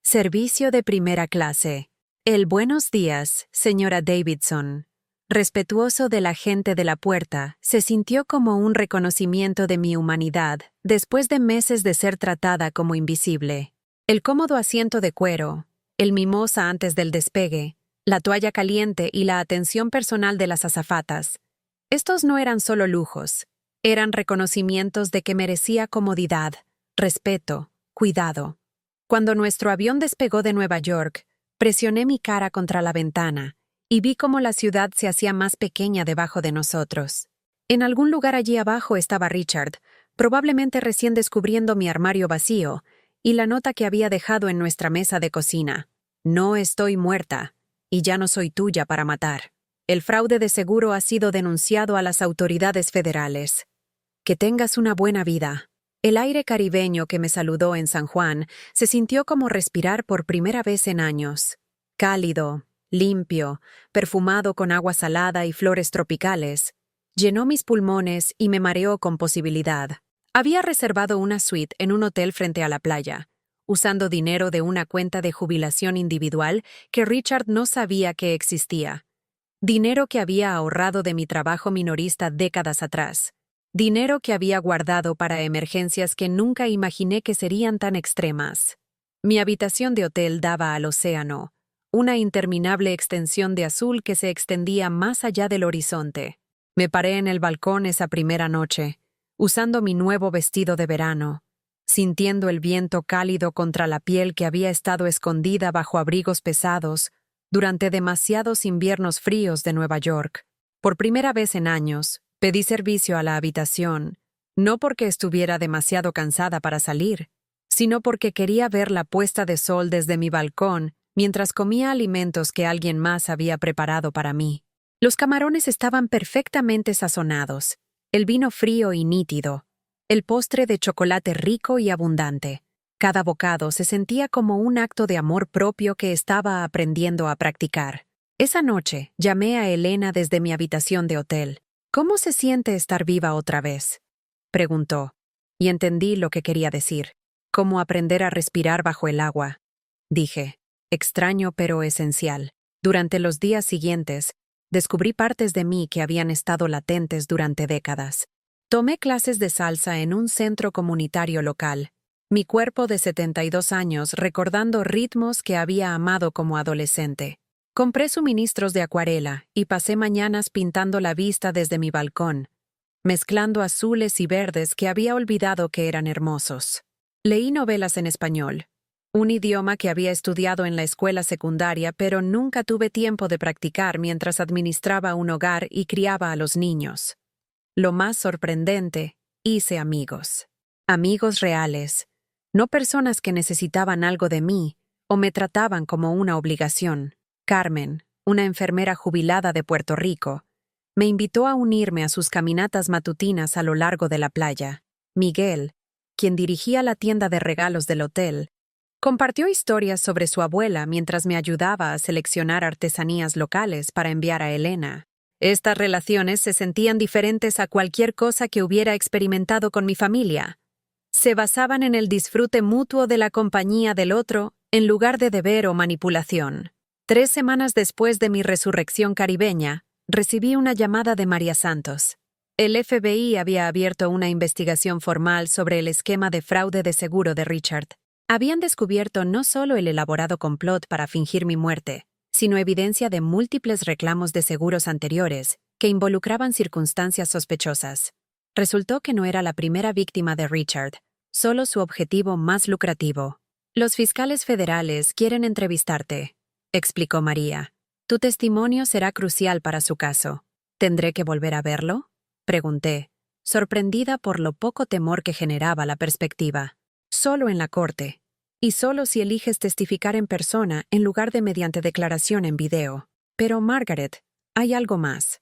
Servicio de primera clase. El buenos días, señora Davidson, respetuoso del agente de la puerta, se sintió como un reconocimiento de mi humanidad después de meses de ser tratada como invisible. El cómodo asiento de cuero, el mimosa antes del despegue, la toalla caliente y la atención personal de las azafatas. Estos no eran solo lujos. Eran reconocimientos de que merecía comodidad, respeto, cuidado. Cuando nuestro avión despegó de Nueva York, presioné mi cara contra la ventana y vi cómo la ciudad se hacía más pequeña debajo de nosotros. En algún lugar allí abajo estaba Richard, probablemente recién descubriendo mi armario vacío y la nota que había dejado en nuestra mesa de cocina. No estoy muerta, y ya no soy tuya para matar. El fraude de seguro ha sido denunciado a las autoridades federales. Que tengas una buena vida. El aire caribeño que me saludó en San Juan se sintió como respirar por primera vez en años. Cálido, limpio, perfumado con agua salada y flores tropicales. Llenó mis pulmones y me mareó con posibilidad. Había reservado una suite en un hotel frente a la playa, usando dinero de una cuenta de jubilación individual que Richard no sabía que existía. Dinero que había ahorrado de mi trabajo minorista décadas atrás. Dinero que había guardado para emergencias que nunca imaginé que serían tan extremas. Mi habitación de hotel daba al océano, una interminable extensión de azul que se extendía más allá del horizonte. Me paré en el balcón esa primera noche, usando mi nuevo vestido de verano, sintiendo el viento cálido contra la piel que había estado escondida bajo abrigos pesados durante demasiados inviernos fríos de Nueva York. Por primera vez en años, pedí servicio a la habitación, no porque estuviera demasiado cansada para salir, sino porque quería ver la puesta de sol desde mi balcón mientras comía alimentos que alguien más había preparado para mí. Los camarones estaban perfectamente sazonados, el vino frío y nítido, el postre de chocolate rico y abundante. Cada bocado se sentía como un acto de amor propio que estaba aprendiendo a practicar. Esa noche llamé a Elena desde mi habitación de hotel. ¿Cómo se siente estar viva otra vez?, preguntó, y entendí lo que quería decir. como aprender a respirar bajo el agua. Dije, extraño pero esencial. Durante los días siguientes, descubrí partes de mí que habían estado latentes durante décadas. Tomé clases de salsa en un centro comunitario local, mi cuerpo de 72 años recordando ritmos que había amado como adolescente. Compré suministros de acuarela y pasé mañanas pintando la vista desde mi balcón, mezclando azules y verdes que había olvidado que eran hermosos. Leí novelas en español, un idioma que había estudiado en la escuela secundaria pero nunca tuve tiempo de practicar mientras administraba un hogar y criaba a los niños. Lo más sorprendente, hice amigos. Amigos reales, no personas que necesitaban algo de mí o me trataban como una obligación. Carmen, una enfermera jubilada de Puerto Rico, me invitó a unirme a sus caminatas matutinas a lo largo de la playa. Miguel, quien dirigía la tienda de regalos del hotel, compartió historias sobre su abuela mientras me ayudaba a seleccionar artesanías locales para enviar a Elena. Estas relaciones se sentían diferentes a cualquier cosa que hubiera experimentado con mi familia. Se basaban en el disfrute mutuo de la compañía del otro, en lugar de deber o manipulación. 3 semanas después de mi resurrección caribeña, recibí una llamada de María Santos. El FBI había abierto una investigación formal sobre el esquema de fraude de seguro de Richard. Habían descubierto no solo el elaborado complot para fingir mi muerte, sino evidencia de múltiples reclamos de seguros anteriores que involucraban circunstancias sospechosas. Resultó que no era la primera víctima de Richard, solo su objetivo más lucrativo. Los fiscales federales quieren entrevistarte, explicó María. Tu testimonio será crucial para su caso. ¿Tendré que volver a verlo?, pregunté, sorprendida por lo poco temor que generaba la perspectiva. Solo en la corte, y solo si eliges testificar en persona en lugar de mediante declaración en video. Pero, Margaret, hay algo más.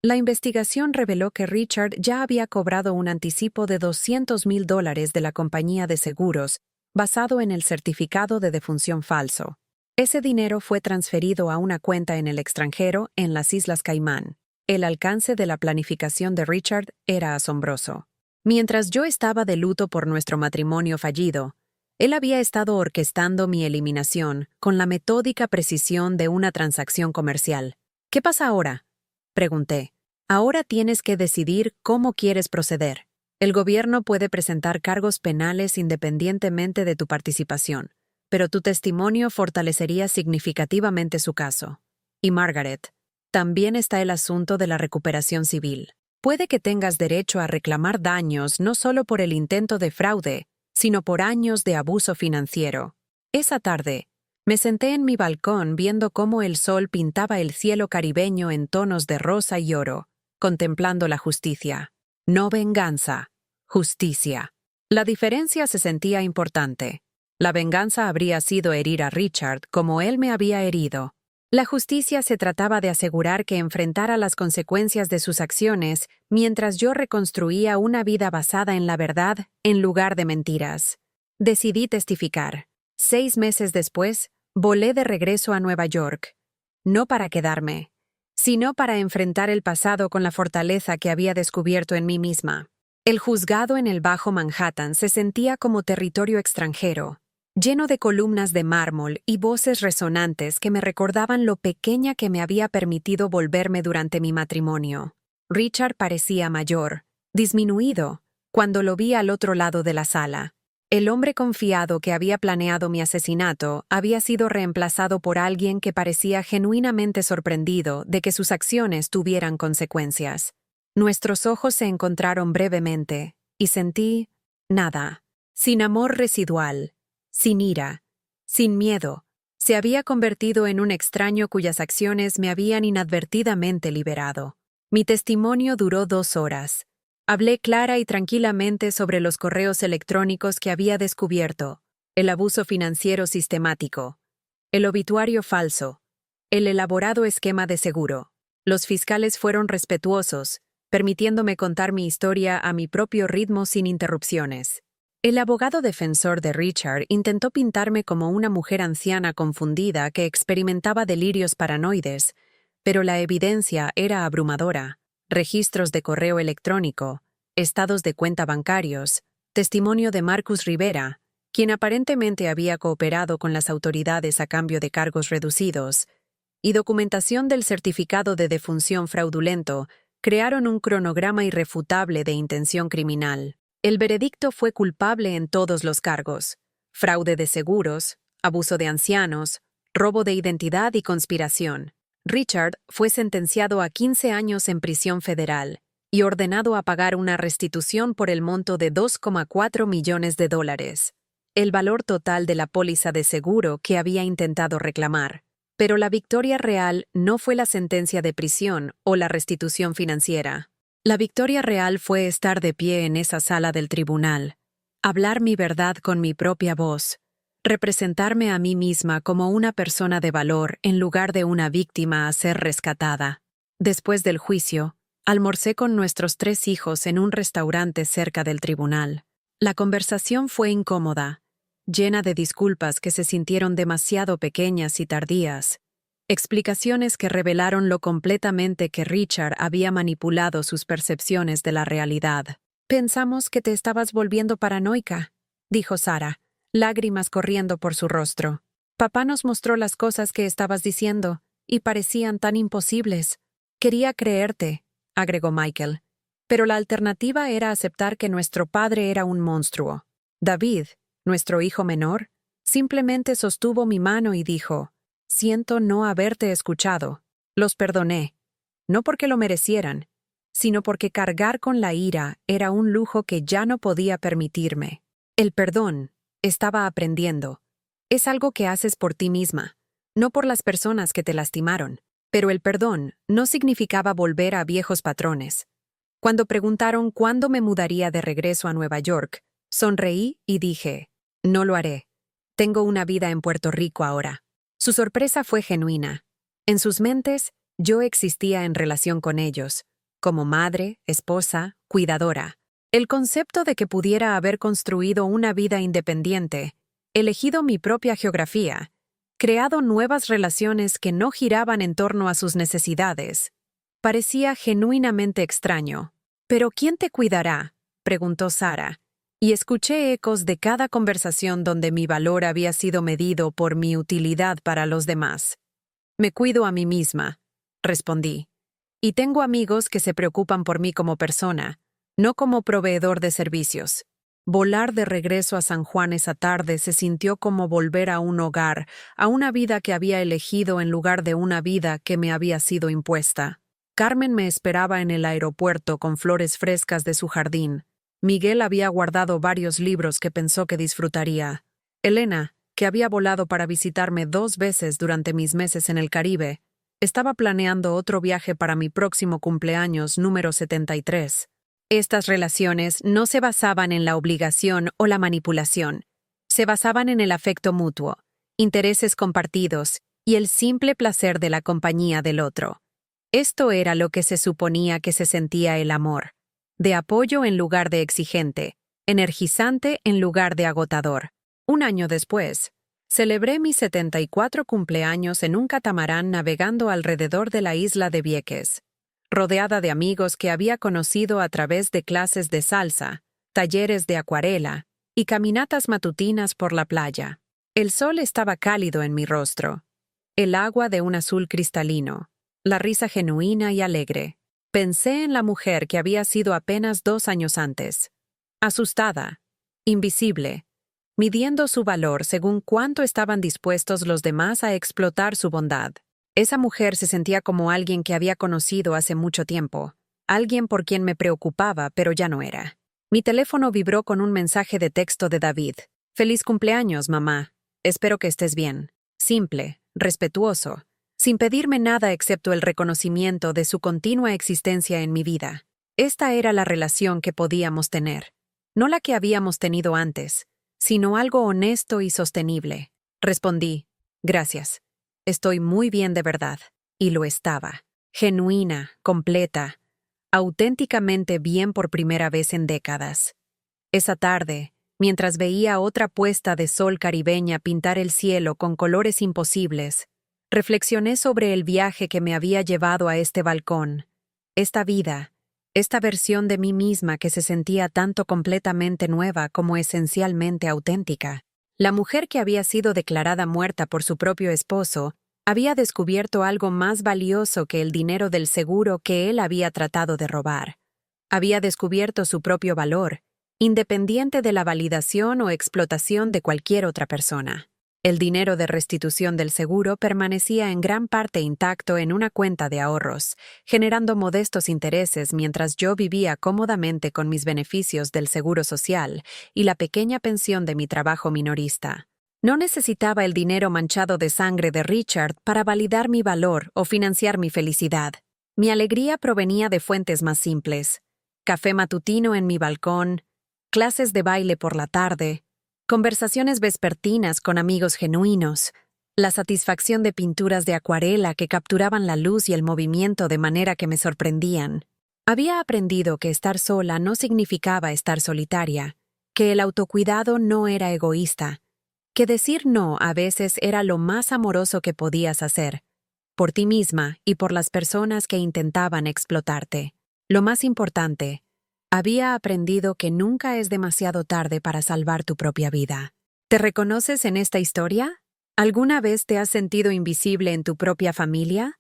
La investigación reveló que Richard ya había cobrado un anticipo de $200,000 de la compañía de seguros basado en el certificado de defunción falso. Ese dinero fue transferido a una cuenta en el extranjero en las Islas Caimán. El alcance de la planificación de Richard era asombroso. Mientras yo estaba de luto por nuestro matrimonio fallido, él había estado orquestando mi eliminación con la metódica precisión de una transacción comercial. ¿Qué pasa ahora?, pregunté. Ahora tienes que decidir cómo quieres proceder. El gobierno puede presentar cargos penales independientemente de tu participación, pero tu testimonio fortalecería significativamente su caso. Y Margaret, también está el asunto de la recuperación civil. Puede que tengas derecho a reclamar daños no solo por el intento de fraude, sino por años de abuso financiero. Esa tarde, me senté en mi balcón viendo cómo el sol pintaba el cielo caribeño en tonos de rosa y oro, contemplando la justicia. No venganza, justicia. La diferencia se sentía importante. La venganza habría sido herir a Richard como él me había herido. La justicia se trataba de asegurar que enfrentara las consecuencias de sus acciones mientras yo reconstruía una vida basada en la verdad en lugar de mentiras. Decidí testificar. 6 meses después, volé de regreso a Nueva York. No para quedarme, sino para enfrentar el pasado con la fortaleza que había descubierto en mí misma. El juzgado en el Bajo Manhattan se sentía como territorio extranjero, lleno de columnas de mármol y voces resonantes que me recordaban lo pequeña que me había permitido volverme durante mi matrimonio. Richard parecía mayor, disminuido, cuando lo vi al otro lado de la sala. El hombre confiado que había planeado mi asesinato había sido reemplazado por alguien que parecía genuinamente sorprendido de que sus acciones tuvieran consecuencias. Nuestros ojos se encontraron brevemente, y sentí nada, sin amor residual, sin ira, sin miedo. Se había convertido en un extraño cuyas acciones me habían inadvertidamente liberado. Mi testimonio duró 2 horas. Hablé clara y tranquilamente sobre los correos electrónicos que había descubierto, el abuso financiero sistemático, el obituario falso, el elaborado esquema de seguro. Los fiscales fueron respetuosos, permitiéndome contar mi historia a mi propio ritmo sin interrupciones. El abogado defensor de Richard intentó pintarme como una mujer anciana confundida que experimentaba delirios paranoides, pero la evidencia era abrumadora. Registros de correo electrónico, estados de cuenta bancarios, testimonio de Marcus Rivera, quien aparentemente había cooperado con las autoridades a cambio de cargos reducidos, y documentación del certificado de defunción fraudulento, crearon un cronograma irrefutable de intención criminal. El veredicto fue culpable en todos los cargos: fraude de seguros, abuso de ancianos, robo de identidad y conspiración. Richard fue sentenciado a 15 años en prisión federal y ordenado a pagar una restitución por el monto de $2,4 millones, el valor total de la póliza de seguro que había intentado reclamar. Pero la victoria real no fue la sentencia de prisión o la restitución financiera. La victoria real fue estar de pie en esa sala del tribunal, hablar mi verdad con mi propia voz, representarme a mí misma como una persona de valor en lugar de una víctima a ser rescatada. Después del juicio, almorcé con nuestros 3 hijos en un restaurante cerca del tribunal. La conversación fue incómoda, llena de disculpas que se sintieron demasiado pequeñas y tardías, explicaciones que revelaron lo completamente que Richard había manipulado sus percepciones de la realidad. «Pensamos que te estabas volviendo paranoica», dijo Sarah, lágrimas corriendo por su rostro. «Papá nos mostró las cosas que estabas diciendo, y parecían tan imposibles. Quería creerte», agregó Michael, «pero la alternativa era aceptar que nuestro padre era un monstruo. David, nuestro hijo menor, simplemente sostuvo mi mano y dijo: «Siento no haberte escuchado». Los perdoné, no porque lo merecieran, sino porque cargar con la ira era un lujo que ya no podía permitirme. El perdón, estaba aprendiendo, es algo que haces por ti misma, no por las personas que te lastimaron. Pero el perdón no significaba volver a viejos patrones. Cuando preguntaron cuándo me mudaría de regreso a Nueva York, sonreí y dije: «No lo haré. Tengo una vida en Puerto Rico ahora». Su sorpresa fue genuina. En sus mentes, yo existía en relación con ellos, como madre, esposa, cuidadora. El concepto de que pudiera haber construido una vida independiente, elegido mi propia geografía, creado nuevas relaciones que no giraban en torno a sus necesidades, parecía genuinamente extraño. «¿Pero quién te cuidará?», preguntó Sarah, y escuché ecos de cada conversación donde mi valor había sido medido por mi utilidad para los demás. «Me cuido a mí misma», respondí, «y tengo amigos que se preocupan por mí como persona, no como proveedor de servicios». Volar de regreso a San Juan esa tarde se sintió como volver a un hogar, a una vida que había elegido en lugar de una vida que me había sido impuesta. Carmen me esperaba en el aeropuerto con flores frescas de su jardín. Miguel había guardado varios libros que pensó que disfrutaría. Elena, que había volado para visitarme 2 veces durante mis meses en el Caribe, estaba planeando otro viaje para mi próximo cumpleaños número 73. Estas relaciones no se basaban en la obligación o la manipulación. Se basaban en el afecto mutuo, intereses compartidos y el simple placer de la compañía del otro. Esto era lo que se suponía que se sentía el amor: de apoyo en lugar de exigente, energizante en lugar de agotador. Un año después, celebré mi 74 cumpleaños en un catamarán navegando alrededor de la isla de Vieques, rodeada de amigos que había conocido a través de clases de salsa, talleres de acuarela y caminatas matutinas por la playa. El sol estaba cálido en mi rostro, el agua de un azul cristalino, la risa genuina y alegre. Pensé en la mujer que había sido apenas 2 años antes, asustada, invisible, midiendo su valor según cuánto estaban dispuestos los demás a explotar su bondad. Esa mujer se sentía como alguien que había conocido hace mucho tiempo, alguien por quien me preocupaba, pero ya no era. Mi teléfono vibró con un mensaje de texto de David. «Feliz cumpleaños, mamá. Espero que estés bien». Simple, respetuoso, sin pedirme nada excepto el reconocimiento de su continua existencia en mi vida. Esta era la relación que podíamos tener, no la que habíamos tenido antes, sino algo honesto y sostenible. Respondí: «Gracias. Estoy muy bien de verdad». Y lo estaba. Genuina, completa, auténticamente bien por primera vez en décadas. Esa tarde, mientras veía otra puesta de sol caribeña pintar el cielo con colores imposibles, reflexioné sobre el viaje que me había llevado a este balcón, esta vida, Esta versión de mí misma que se sentía tanto completamente nueva como esencialmente auténtica. La mujer que había sido declarada muerta por su propio esposo había descubierto algo más valioso que el dinero del seguro que él había tratado de robar. Había descubierto su propio valor, independiente de la validación o explotación de cualquier otra persona. El dinero de restitución del seguro permanecía en gran parte intacto en una cuenta de ahorros, generando modestos intereses mientras yo vivía cómodamente con mis beneficios del seguro social y la pequeña pensión de mi trabajo minorista. No necesitaba el dinero manchado de sangre de Richard para validar mi valor o financiar mi felicidad. Mi alegría provenía de fuentes más simples: café matutino en mi balcón, clases de baile por la tarde, conversaciones vespertinas con amigos genuinos, la satisfacción de pinturas de acuarela que capturaban la luz y el movimiento de manera que me sorprendían. Había aprendido que estar sola no significaba estar solitaria, que el autocuidado no era egoísta, que decir no a veces era lo más amoroso que podías hacer, por ti misma y por las personas que intentaban explotarte. Lo más importante, había aprendido que nunca es demasiado tarde para salvar tu propia vida. ¿Te reconoces en esta historia? ¿Alguna vez te has sentido invisible en tu propia familia?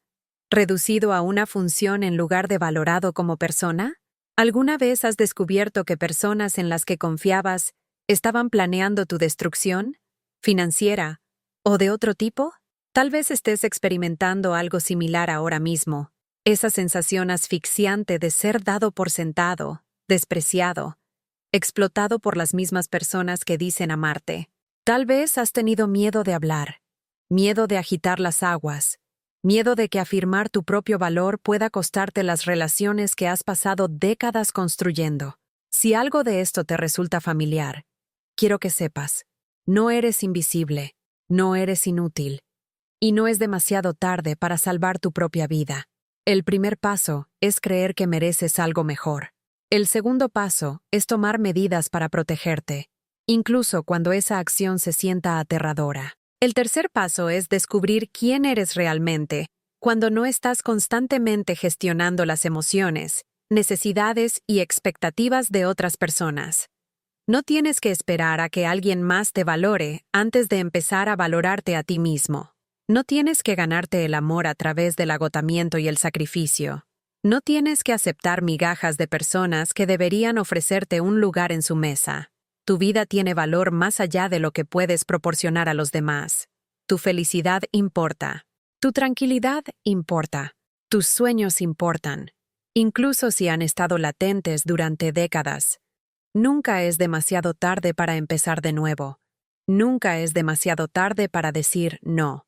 ¿Reducido a una función en lugar de valorado como persona? ¿Alguna vez has descubierto que personas en las que confiabas estaban planeando tu destrucción, financiera o de otro tipo? Tal vez estés experimentando algo similar ahora mismo, esa sensación asfixiante de ser dado por sentado, despreciado, explotado por las mismas personas que dicen amarte. Tal vez has tenido miedo de hablar, miedo de agitar las aguas, miedo de que afirmar tu propio valor pueda costarte las relaciones que has pasado décadas construyendo. Si algo de esto te resulta familiar, quiero que sepas, no eres invisible, no eres inútil, y no es demasiado tarde para salvar tu propia vida. El primer paso es creer que mereces algo mejor. El segundo paso es tomar medidas para protegerte, incluso cuando esa acción se sienta aterradora. El tercer paso es descubrir quién eres realmente, cuando no estás constantemente gestionando las emociones, necesidades y expectativas de otras personas. No tienes que esperar a que alguien más te valore antes de empezar a valorarte a ti mismo. No tienes que ganarte el amor a través del agotamiento y el sacrificio. No tienes que aceptar migajas de personas que deberían ofrecerte un lugar en su mesa. Tu vida tiene valor más allá de lo que puedes proporcionar a los demás. Tu felicidad importa. Tu tranquilidad importa. Tus sueños importan, incluso si han estado latentes durante décadas. Nunca es demasiado tarde para empezar de nuevo. Nunca es demasiado tarde para decir no.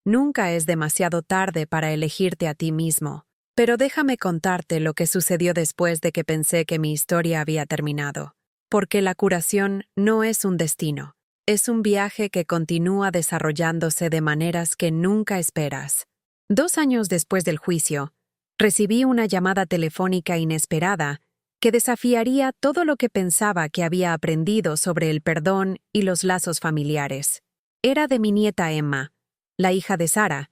Nunca es demasiado tarde para elegirte a ti mismo. Pero déjame contarte lo que sucedió después de que pensé que mi historia había terminado. Porque la curación no es un destino, es un viaje que continúa desarrollándose de maneras que nunca esperas. 2 años después del juicio, recibí una llamada telefónica inesperada que desafiaría todo lo que pensaba que había aprendido sobre el perdón y los lazos familiares. Era de mi nieta Emma, la hija de Sara,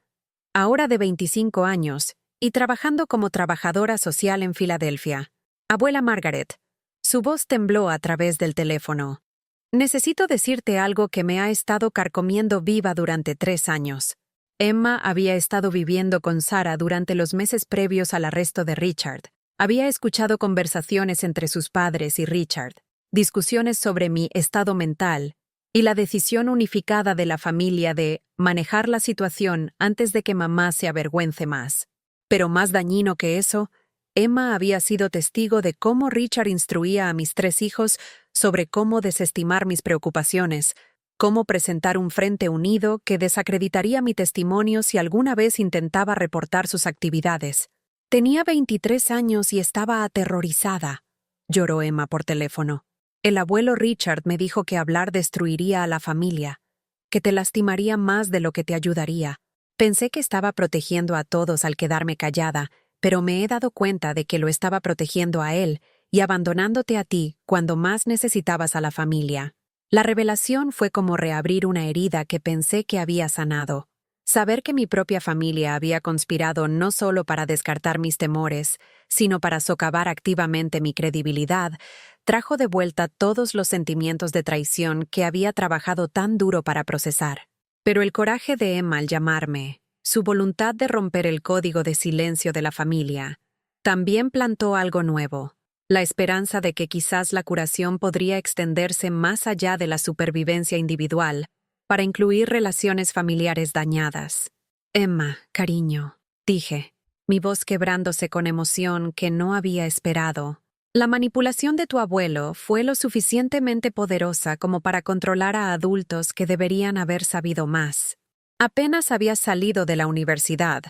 ahora de 25 años, y trabajando como trabajadora social en Filadelfia. Abuela Margaret. Su voz tembló a través del teléfono. Necesito decirte algo que me ha estado carcomiendo viva durante 3 años. Emma había estado viviendo con Sara durante los meses previos al arresto de Richard. Había escuchado conversaciones entre sus padres y Richard, discusiones sobre mi estado mental y la decisión unificada de la familia de manejar la situación antes de que mamá se avergüence más. Pero más dañino que eso, Emma había sido testigo de cómo Richard instruía a mis 3 hijos sobre cómo desestimar mis preocupaciones, cómo presentar un frente unido que desacreditaría mi testimonio si alguna vez intentaba reportar sus actividades. Tenía 23 años y estaba aterrorizada, lloró Emma por teléfono. El abuelo Richard me dijo que hablar destruiría a la familia, que te lastimaría más de lo que te ayudaría. Pensé que estaba protegiendo a todos al quedarme callada, pero me he dado cuenta de que lo estaba protegiendo a él y abandonándote a ti cuando más necesitabas a la familia. La revelación fue como reabrir una herida que pensé que había sanado. Saber que mi propia familia había conspirado no solo para descartar mis temores, sino para socavar activamente mi credibilidad, trajo de vuelta todos los sentimientos de traición que había trabajado tan duro para procesar. Pero el coraje de Emma al llamarme, su voluntad de romper el código de silencio de la familia, también plantó algo nuevo, la esperanza de que quizás la curación podría extenderse más allá de la supervivencia individual, para incluir relaciones familiares dañadas. Emma, cariño, dije, mi voz quebrándose con emoción que no había esperado. La manipulación de tu abuelo fue lo suficientemente poderosa como para controlar a adultos que deberían haber sabido más. Apenas habías salido de la universidad.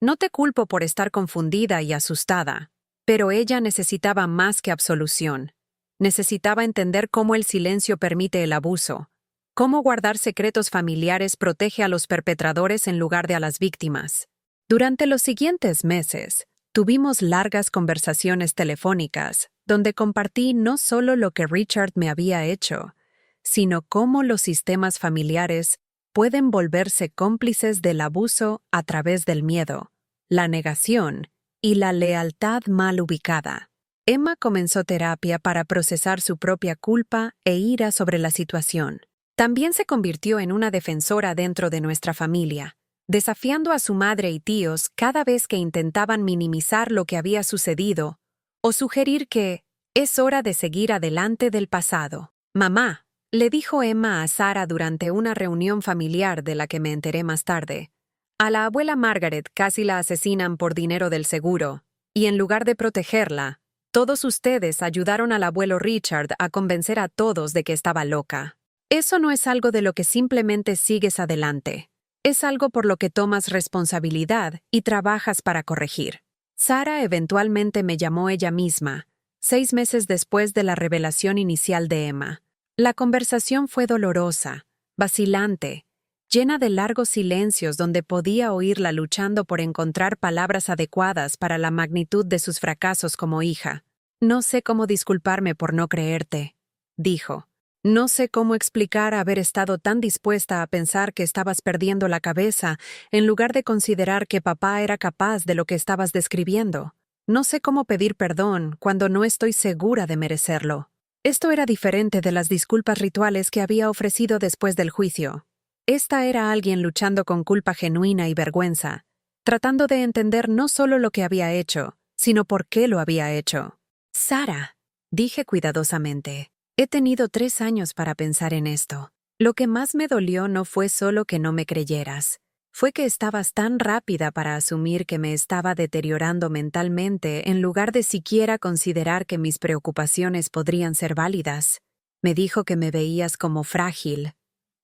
No te culpo por estar confundida y asustada, pero ella necesitaba más que absolución. Necesitaba entender cómo el silencio permite el abuso, cómo guardar secretos familiares protege a los perpetradores en lugar de a las víctimas. Durante los siguientes meses, tuvimos largas conversaciones telefónicas, donde compartí no solo lo que Richard me había hecho, sino cómo los sistemas familiares pueden volverse cómplices del abuso a través del miedo, la negación y la lealtad mal ubicada. Emma comenzó terapia para procesar su propia culpa e ira sobre la situación. También se convirtió en una defensora dentro de nuestra familia, desafiando a su madre y tíos cada vez que intentaban minimizar lo que había sucedido o sugerir que es hora de seguir adelante del pasado. Mamá, le dijo Emma a Sarah durante una reunión familiar de la que me enteré más tarde. A la abuela Margaret casi la asesinan por dinero del seguro, y en lugar de protegerla, todos ustedes ayudaron al abuelo Richard a convencer a todos de que estaba loca. Eso no es algo de lo que simplemente sigues adelante. Es algo por lo que tomas responsabilidad y trabajas para corregir. Sarah eventualmente me llamó ella misma, 6 meses después de la revelación inicial de Emma. La conversación fue dolorosa, vacilante, llena de largos silencios donde podía oírla luchando por encontrar palabras adecuadas para la magnitud de sus fracasos como hija. No sé cómo disculparme por no creerte, dijo. No sé cómo explicar haber estado tan dispuesta a pensar que estabas perdiendo la cabeza en lugar de considerar que papá era capaz de lo que estabas describiendo. No sé cómo pedir perdón cuando no estoy segura de merecerlo. Esto era diferente de las disculpas rituales que había ofrecido después del juicio. Esta era alguien luchando con culpa genuina y vergüenza, tratando de entender no solo lo que había hecho, sino por qué lo había hecho. Sarah, dije cuidadosamente. He tenido 3 años para pensar en esto. Lo que más me dolió no fue solo que no me creyeras. Fue que estabas tan rápida para asumir que me estaba deteriorando mentalmente en lugar de siquiera considerar que mis preocupaciones podrían ser válidas. Me dijo que me veías como frágil,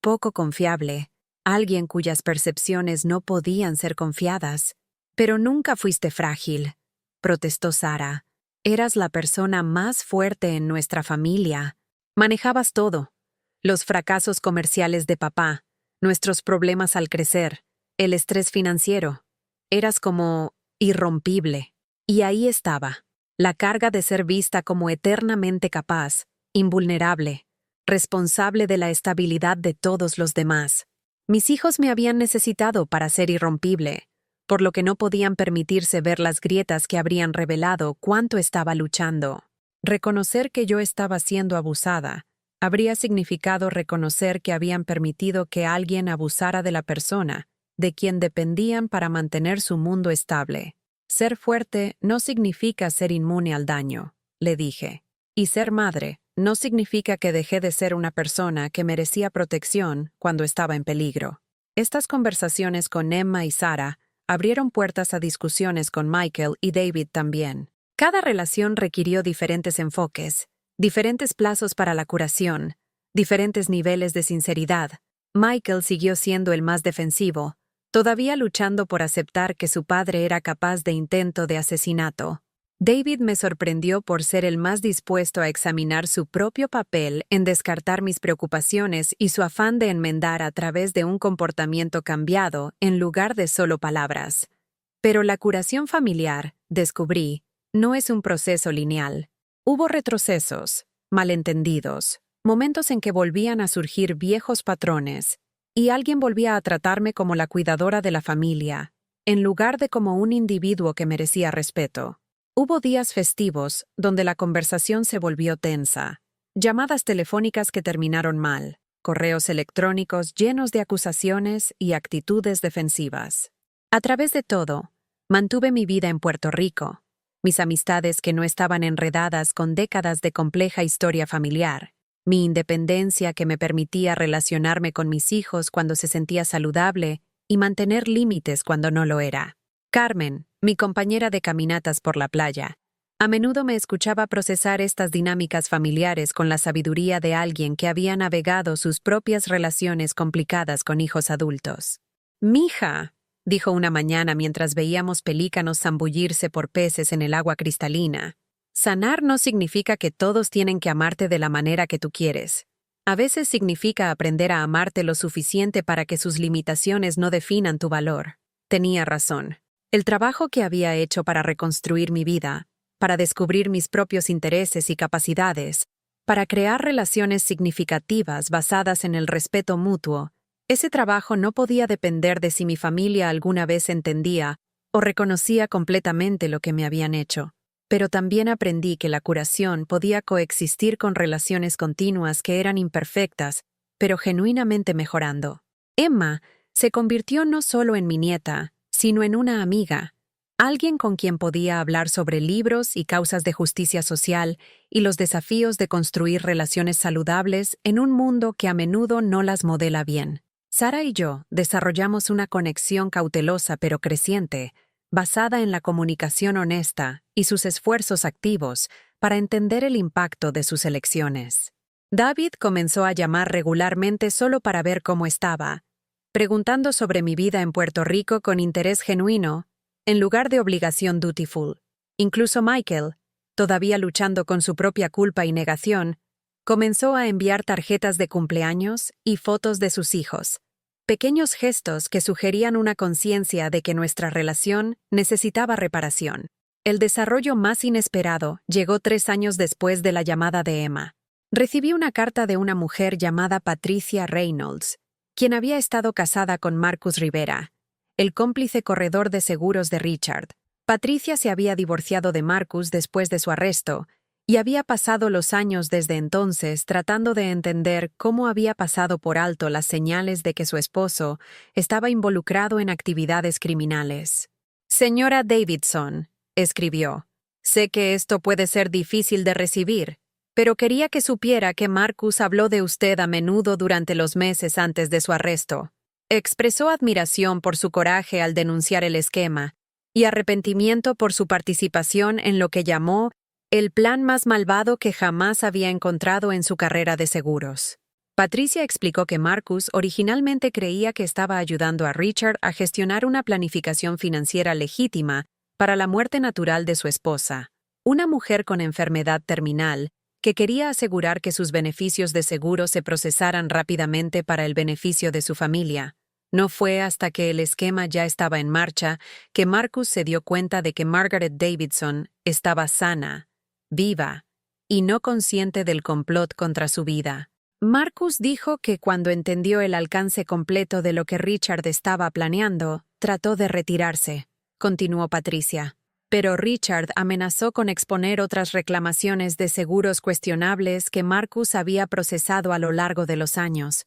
poco confiable, alguien cuyas percepciones no podían ser confiadas. Pero nunca fuiste frágil, protestó Sarah. Eras la persona más fuerte en nuestra familia. Manejabas todo. Los fracasos comerciales de papá, nuestros problemas al crecer, el estrés financiero. Eras como irrompible. Y ahí estaba, la carga de ser vista como eternamente capaz, invulnerable, responsable de la estabilidad de todos los demás. Mis hijos me habían necesitado para ser irrompible, por lo que no podían permitirse ver las grietas que habrían revelado cuánto estaba luchando. Reconocer que yo estaba siendo abusada habría significado reconocer que habían permitido que alguien abusara de la persona, de quien dependían para mantener su mundo estable. Ser fuerte no significa ser inmune al daño, le dije. Y ser madre no significa que dejé de ser una persona que merecía protección cuando estaba en peligro. Estas conversaciones con Emma y Sarah abrieron puertas a discusiones con Michael y David también. Cada relación requirió diferentes enfoques, diferentes plazos para la curación, diferentes niveles de sinceridad. Michael siguió siendo el más defensivo, todavía luchando por aceptar que su padre era capaz de intento de asesinato. David me sorprendió por ser el más dispuesto a examinar su propio papel en descartar mis preocupaciones y su afán de enmendar a través de un comportamiento cambiado en lugar de solo palabras. Pero la curación familiar, descubrí, no es un proceso lineal. Hubo retrocesos, malentendidos, momentos en que volvían a surgir viejos patrones, y alguien volvía a tratarme como la cuidadora de la familia, en lugar de como un individuo que merecía respeto. Hubo días festivos donde la conversación se volvió tensa, llamadas telefónicas que terminaron mal, correos electrónicos llenos de acusaciones y actitudes defensivas. A través de todo, mantuve mi vida en Puerto Rico, mis amistades que no estaban enredadas con décadas de compleja historia familiar, mi independencia que me permitía relacionarme con mis hijos cuando se sentía saludable y mantener límites cuando no lo era. Carmen, mi compañera de caminatas por la playa, a menudo me escuchaba procesar estas dinámicas familiares con la sabiduría de alguien que había navegado sus propias relaciones complicadas con hijos adultos. «Mija», dijo una mañana mientras veíamos pelícanos zambullirse por peces en el agua cristalina, «sanar no significa que todos tienen que amarte de la manera que tú quieres. A veces significa aprender a amarte lo suficiente para que sus limitaciones no definan tu valor». Tenía razón. El trabajo que había hecho para reconstruir mi vida, para descubrir mis propios intereses y capacidades, para crear relaciones significativas basadas en el respeto mutuo, ese trabajo no podía depender de si mi familia alguna vez entendía o reconocía completamente lo que me habían hecho. Pero también aprendí que la curación podía coexistir con relaciones continuas que eran imperfectas, pero genuinamente mejorando. Emma se convirtió no solo en mi nieta, sino en una amiga, alguien con quien podía hablar sobre libros y causas de justicia social y los desafíos de construir relaciones saludables en un mundo que a menudo no las modela bien. Sara y yo desarrollamos una conexión cautelosa pero creciente, basada en la comunicación honesta y sus esfuerzos activos para entender el impacto de sus elecciones. David comenzó a llamar regularmente solo para ver cómo estaba, preguntando sobre mi vida en Puerto Rico con interés genuino, en lugar de obligación dutiful. Incluso Michael, todavía luchando con su propia culpa y negación, comenzó a enviar tarjetas de cumpleaños y fotos de sus hijos, pequeños gestos que sugerían una conciencia de que nuestra relación necesitaba reparación. El desarrollo más inesperado llegó 3 años después de la llamada de Emma. Recibí una carta de una mujer llamada Patricia Reynolds, quien había estado casada con Marcus Rivera, el cómplice corredor de seguros de Richard. Patricia se había divorciado de Marcus después de su arresto y había pasado los años desde entonces tratando de entender cómo había pasado por alto las señales de que su esposo estaba involucrado en actividades criminales. «Señora Davidson», escribió, «sé que esto puede ser difícil de recibir, pero quería que supiera que Marcus habló de usted a menudo durante los meses antes de su arresto. Expresó admiración por su coraje al denunciar el esquema y arrepentimiento por su participación en lo que llamó el plan más malvado que jamás había encontrado en su carrera de seguros». Patricia explicó que Marcus originalmente creía que estaba ayudando a Richard a gestionar una planificación financiera legítima para la muerte natural de su esposa, una mujer con enfermedad terminal que quería asegurar que sus beneficios de seguro se procesaran rápidamente para el beneficio de su familia. No fue hasta que el esquema ya estaba en marcha que Marcus se dio cuenta de que Margaret Davidson estaba sana, viva, y no consciente del complot contra su vida. Marcus dijo que cuando entendió el alcance completo de lo que Richard estaba planeando, trató de retirarse, continuó Patricia. Pero Richard amenazó con exponer otras reclamaciones de seguros cuestionables que Marcus había procesado a lo largo de los años,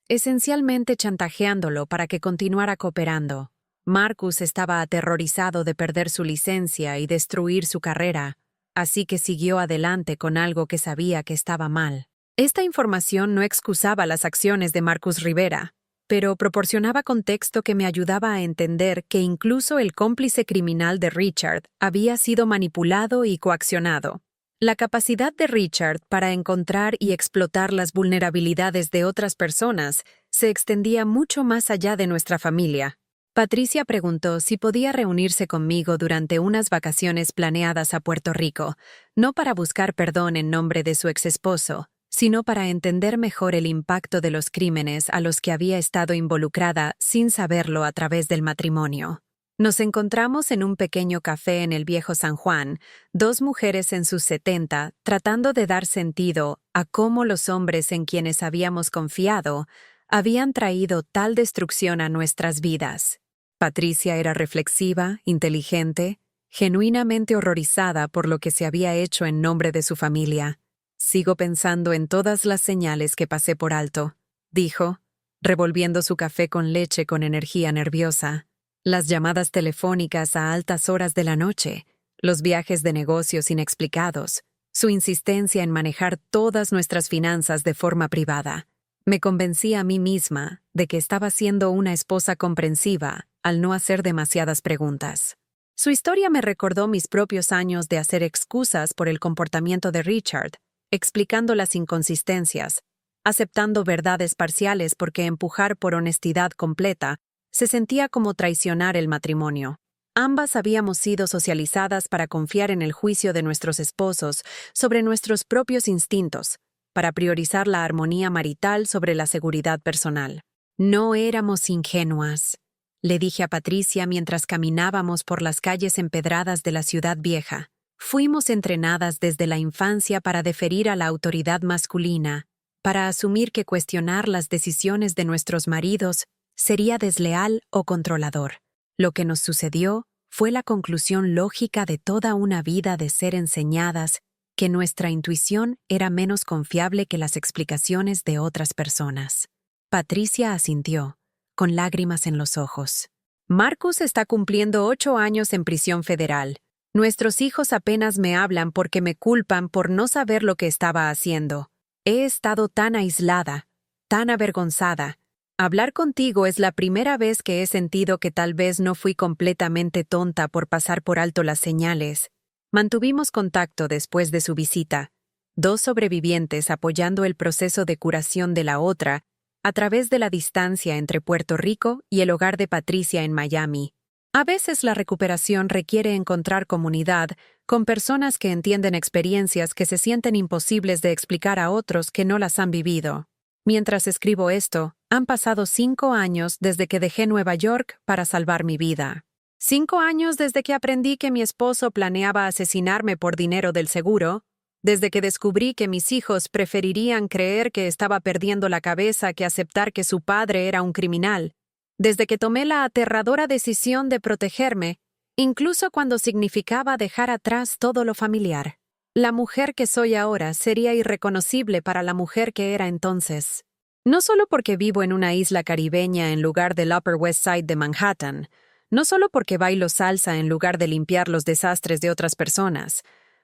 esencialmente chantajeándolo para que continuara cooperando. Marcus estaba aterrorizado de perder su licencia y destruir su carrera, así que siguió adelante con algo que sabía que estaba mal. Esta información no excusaba las acciones de Marcus Rivera, pero proporcionaba contexto que me ayudaba a entender que incluso el cómplice criminal de Richard había sido manipulado y coaccionado. La capacidad de Richard para encontrar y explotar las vulnerabilidades de otras personas se extendía mucho más allá de nuestra familia. Patricia preguntó si podía reunirse conmigo durante unas vacaciones planeadas a Puerto Rico, no para buscar perdón en nombre de su exesposo, sino para entender mejor el impacto de los crímenes a los que había estado involucrada sin saberlo a través del matrimonio. Nos encontramos en un pequeño café en el viejo San Juan, 2 mujeres en sus 70, tratando de dar sentido a cómo los hombres en quienes habíamos confiado habían traído tal destrucción a nuestras vidas. Patricia era reflexiva, inteligente, genuinamente horrorizada por lo que se había hecho en nombre de su familia. Sigo pensando en todas las señales que pasé por alto, dijo, revolviendo su café con leche con energía nerviosa. Las llamadas telefónicas a altas horas de la noche, los viajes de negocios inexplicados, su insistencia en manejar todas nuestras finanzas de forma privada. Me convencí a mí misma de que estaba siendo una esposa comprensiva al no hacer demasiadas preguntas. Su historia me recordó mis propios años de hacer excusas por el comportamiento de Richard, explicando las inconsistencias, aceptando verdades parciales porque empujar por honestidad completa se sentía como traicionar el matrimonio. Ambas habíamos sido socializadas para confiar en el juicio de nuestros esposos sobre nuestros propios instintos, para priorizar la armonía marital sobre la seguridad personal. No éramos ingenuas, le dije a Patricia mientras caminábamos por las calles empedradas de la ciudad vieja. Fuimos entrenadas desde la infancia para deferir a la autoridad masculina, para asumir que cuestionar las decisiones de nuestros maridos sería desleal o controlador. Lo que nos sucedió fue la conclusión lógica de toda una vida de ser enseñadas que nuestra intuición era menos confiable que las explicaciones de otras personas. Patricia asintió, con lágrimas en los ojos. Marcus está cumpliendo 8 años en prisión federal. Nuestros hijos apenas me hablan porque me culpan por no saber lo que estaba haciendo. He estado tan aislada, tan avergonzada. Hablar contigo es la primera vez que he sentido que tal vez no fui completamente tonta por pasar por alto las señales. Mantuvimos contacto después de su visita, 2 sobrevivientes apoyando el proceso de curación de la otra a través de la distancia entre Puerto Rico y el hogar de Patricia en Miami. A veces la recuperación requiere encontrar comunidad con personas que entienden experiencias que se sienten imposibles de explicar a otros que no las han vivido. Mientras escribo esto, han pasado 5 años desde que dejé Nueva York para salvar mi vida. 5 años desde que aprendí que mi esposo planeaba asesinarme por dinero del seguro, desde que descubrí que mis hijos preferirían creer que estaba perdiendo la cabeza que aceptar que su padre era un criminal, desde que tomé la aterradora decisión de protegerme, incluso cuando significaba dejar atrás todo lo familiar. La mujer que soy ahora sería irreconocible para la mujer que era entonces. No solo porque vivo en una isla caribeña en lugar del Upper West Side de Manhattan, no solo porque bailo salsa en lugar de limpiar los desastres de otras personas,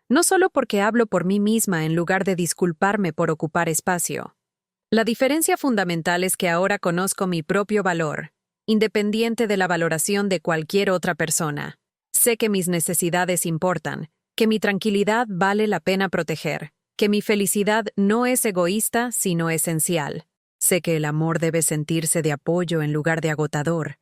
no solo porque hablo por mí misma en lugar de disculparme por ocupar espacio. La diferencia fundamental es que ahora conozco mi propio valor, independiente de la valoración de cualquier otra persona. Sé que mis necesidades importan, que mi tranquilidad vale la pena proteger, que mi felicidad no es egoísta, sino esencial. Sé que el amor debe sentirse de apoyo en lugar de agotador,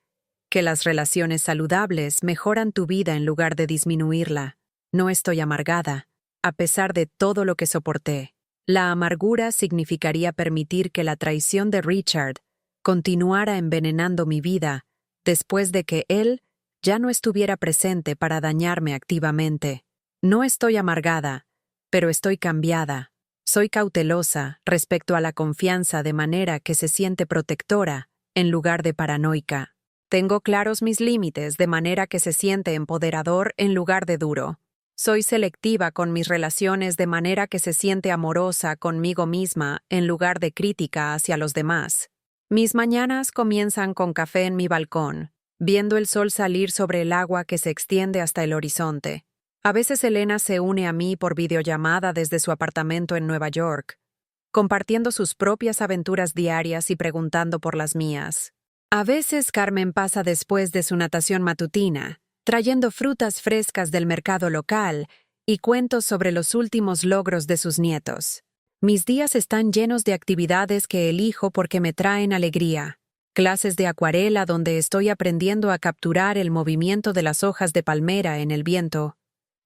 que las relaciones saludables mejoran tu vida en lugar de disminuirla. No estoy amargada, a pesar de todo lo que soporté. La amargura significaría permitir que la traición de Richard continuara envenenando mi vida después de que él ya no estuviera presente para dañarme activamente. No estoy amargada, pero estoy cambiada. Soy cautelosa respecto a la confianza de manera que se siente protectora en lugar de paranoica. Tengo claros mis límites de manera que se siente empoderador en lugar de duro. Soy selectiva con mis relaciones de manera que se siente amorosa conmigo misma en lugar de crítica hacia los demás. Mis mañanas comienzan con café en mi balcón, viendo el sol salir sobre el agua que se extiende hasta el horizonte. A veces Elena se une a mí por videollamada desde su apartamento en Nueva York, compartiendo sus propias aventuras diarias y preguntando por las mías. A veces Carmen pasa después de su natación matutina, trayendo frutas frescas del mercado local y cuentos sobre los últimos logros de sus nietos. Mis días están llenos de actividades que elijo porque me traen alegría. Clases de acuarela donde estoy aprendiendo a capturar el movimiento de las hojas de palmera en el viento.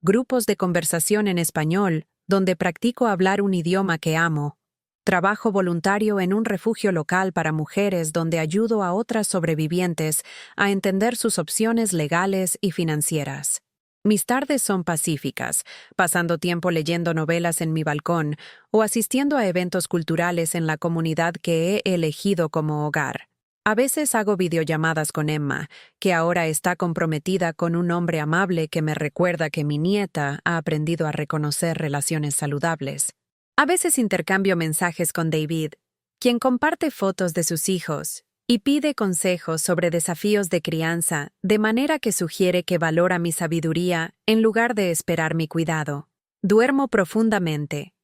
Grupos de conversación en español donde practico hablar un idioma que amo. Trabajo voluntario en un refugio local para mujeres donde ayudo a otras sobrevivientes a entender sus opciones legales y financieras. Mis tardes son pacíficas, pasando tiempo leyendo novelas en mi balcón o asistiendo a eventos culturales en la comunidad que he elegido como hogar. A veces hago videollamadas con Emma, que ahora está comprometida con un hombre amable que me recuerda que mi nieta ha aprendido a reconocer relaciones saludables. A veces intercambio mensajes con David, quien comparte fotos de sus hijos y pide consejos sobre desafíos de crianza, de manera que sugiere que valora mi sabiduría en lugar de esperar mi cuidado. Duermo profundamente.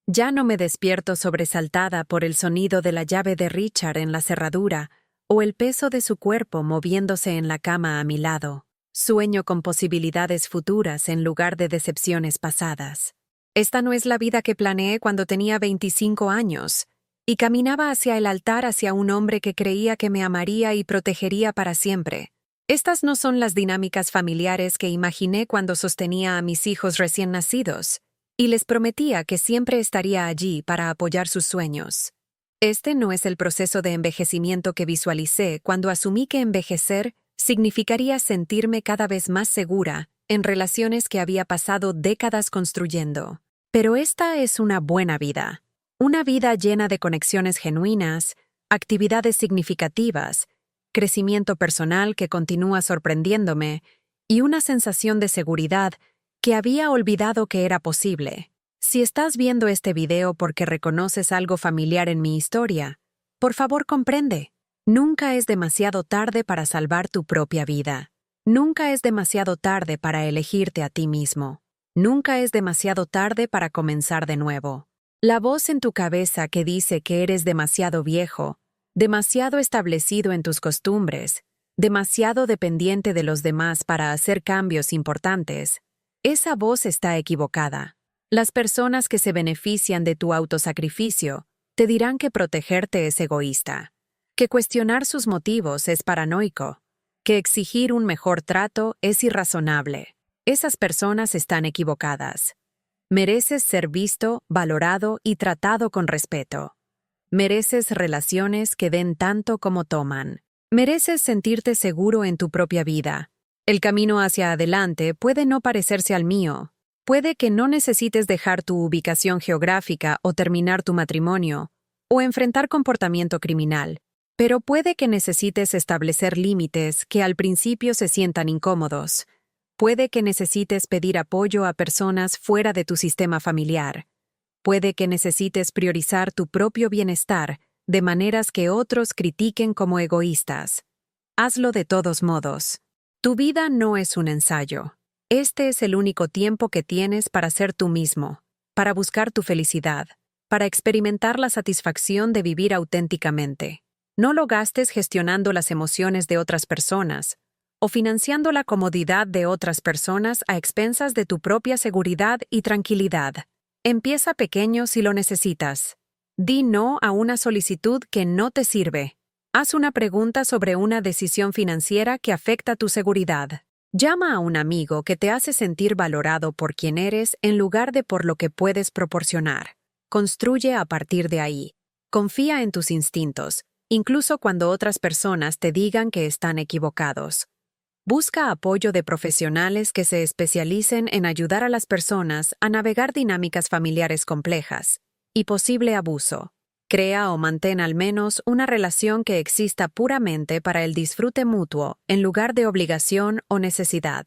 Ya no me despierto sobresaltada por el sonido de la llave de Richard en la cerradura o el peso de su cuerpo moviéndose en la cama a mi lado. Sueño con posibilidades futuras en lugar de decepciones pasadas. Esta no es la vida que planeé cuando tenía 25 años, y caminaba hacia el altar hacia un hombre que creía que me amaría y protegería para siempre. Estas no son las dinámicas familiares que imaginé cuando sostenía a mis hijos recién nacidos, y les prometía que siempre estaría allí para apoyar sus sueños. Este no es el proceso de envejecimiento que visualicé cuando asumí que envejecer significaría sentirme cada vez más segura en relaciones que había pasado décadas construyendo. Pero esta es una buena vida. Una vida llena de conexiones genuinas, actividades significativas, crecimiento personal que continúa sorprendiéndome y una sensación de seguridad que había olvidado que era posible. Si estás viendo este video porque reconoces algo familiar en mi historia, por favor comprende. Nunca es demasiado tarde para salvar tu propia vida. Nunca es demasiado tarde para elegirte a ti mismo. Nunca es demasiado tarde para comenzar de nuevo. La voz en tu cabeza que dice que eres demasiado viejo, demasiado establecido en tus costumbres, demasiado dependiente de los demás para hacer cambios importantes, esa voz está equivocada. Las personas que se benefician de tu autosacrificio te dirán que protegerte es egoísta, que cuestionar sus motivos es paranoico, que exigir un mejor trato es irrazonable. Esas personas están equivocadas. Mereces ser visto, valorado y tratado con respeto. Mereces relaciones que den tanto como toman. Mereces sentirte seguro en tu propia vida. El camino hacia adelante puede no parecerse al mío. Puede que no necesites dejar tu ubicación geográfica o terminar tu matrimonio, o enfrentar comportamiento criminal, pero puede que necesites establecer límites que al principio se sientan incómodos. Puede que necesites pedir apoyo a personas fuera de tu sistema familiar. Puede que necesites priorizar tu propio bienestar de maneras que otros critiquen como egoístas. Hazlo de todos modos. Tu vida no es un ensayo. Este es el único tiempo que tienes para ser tú mismo, para buscar tu felicidad, para experimentar la satisfacción de vivir auténticamente. No lo gastes gestionando las emociones de otras personas o financiando la comodidad de otras personas a expensas de tu propia seguridad y tranquilidad. Empieza pequeño si lo necesitas. Di no a una solicitud que no te sirve. Haz una pregunta sobre una decisión financiera que afecta tu seguridad. Llama a un amigo que te hace sentir valorado por quien eres en lugar de por lo que puedes proporcionar. Construye a partir de ahí. Confía en tus instintos, incluso cuando otras personas te digan que están equivocados. Busca apoyo de profesionales que se especialicen en ayudar a las personas a navegar dinámicas familiares complejas y posible abuso. Crea o mantén al menos una relación que exista puramente para el disfrute mutuo en lugar de obligación o necesidad.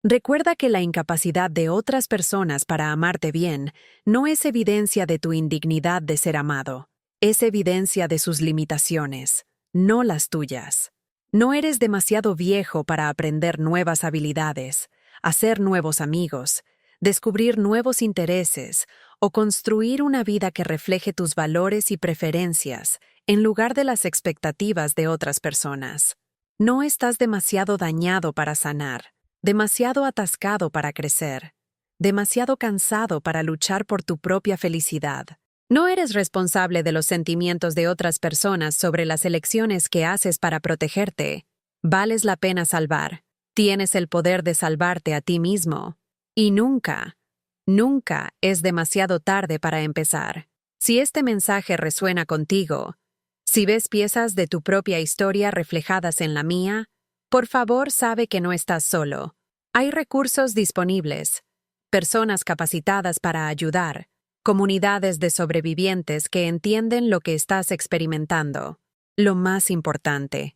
Recuerda que la incapacidad de otras personas para amarte bien no es evidencia de tu indignidad de ser amado. Es evidencia de sus limitaciones, no las tuyas. No eres demasiado viejo para aprender nuevas habilidades, hacer nuevos amigos, descubrir nuevos intereses o construir una vida que refleje tus valores y preferencias en lugar de las expectativas de otras personas. No estás demasiado dañado para sanar, demasiado atascado para crecer, demasiado cansado para luchar por tu propia felicidad. No eres responsable de los sentimientos de otras personas sobre las elecciones que haces para protegerte. Vales la pena salvar. Tienes el poder de salvarte a ti mismo. Y nunca, nunca es demasiado tarde para empezar. Si este mensaje resuena contigo, si ves piezas de tu propia historia reflejadas en la mía, por favor sabe que no estás solo. Hay recursos disponibles, personas capacitadas para ayudar, comunidades de sobrevivientes que entienden lo que estás experimentando. Lo más importante,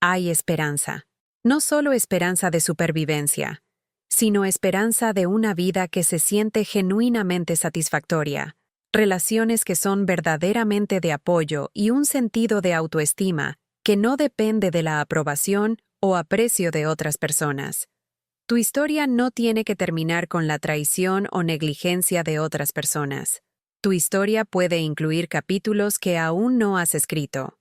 hay esperanza. No solo esperanza de supervivencia, sino esperanza de una vida que se siente genuinamente satisfactoria, relaciones que son verdaderamente de apoyo y un sentido de autoestima que no depende de la aprobación o aprecio de otras personas. Tu historia no tiene que terminar con la traición o negligencia de otras personas. Tu historia puede incluir capítulos que aún no has escrito,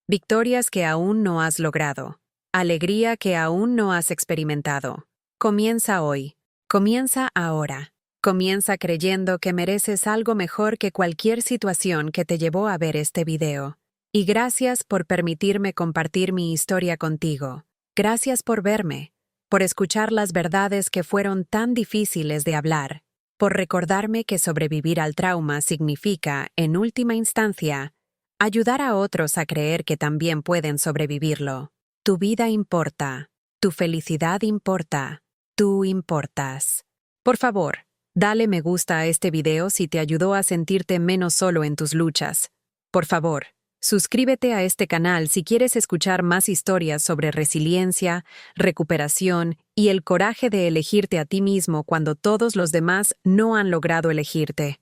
victorias que aún no has logrado, alegría que aún no has experimentado. Comienza hoy. Comienza ahora. Comienza creyendo que mereces algo mejor que cualquier situación que te llevó a ver este video. Y gracias por permitirme compartir mi historia contigo. Gracias por verme, por escuchar las verdades que fueron tan difíciles de hablar, por recordarme que sobrevivir al trauma significa, en última instancia, ayudar a otros a creer que también pueden sobrevivirlo. Tu vida importa. Tu felicidad importa. Tú importas. Por favor, dale me gusta a este video si te ayudó a sentirte menos solo en tus luchas. Por favor, suscríbete a este canal si quieres escuchar más historias sobre resiliencia, recuperación y el coraje de elegirte a ti mismo cuando todos los demás no han logrado elegirte.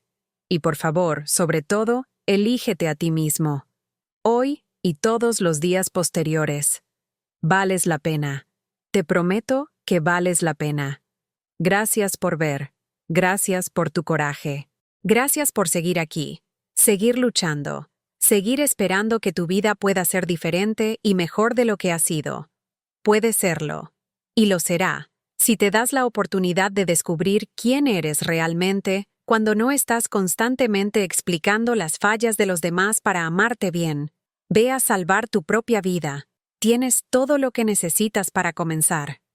Y por favor, sobre todo, elígete a ti mismo. Hoy y todos los días posteriores. Vales la pena. Te prometo que vales la pena. Gracias por ver. Gracias por tu coraje. Gracias por seguir aquí. Seguir luchando. Seguir esperando que tu vida pueda ser diferente y mejor de lo que ha sido. Puede serlo. Y lo será, si te das la oportunidad de descubrir quién eres realmente cuando no estás constantemente explicando las fallas de los demás para amarte bien. Ve a salvar tu propia vida. Tienes todo lo que necesitas para comenzar.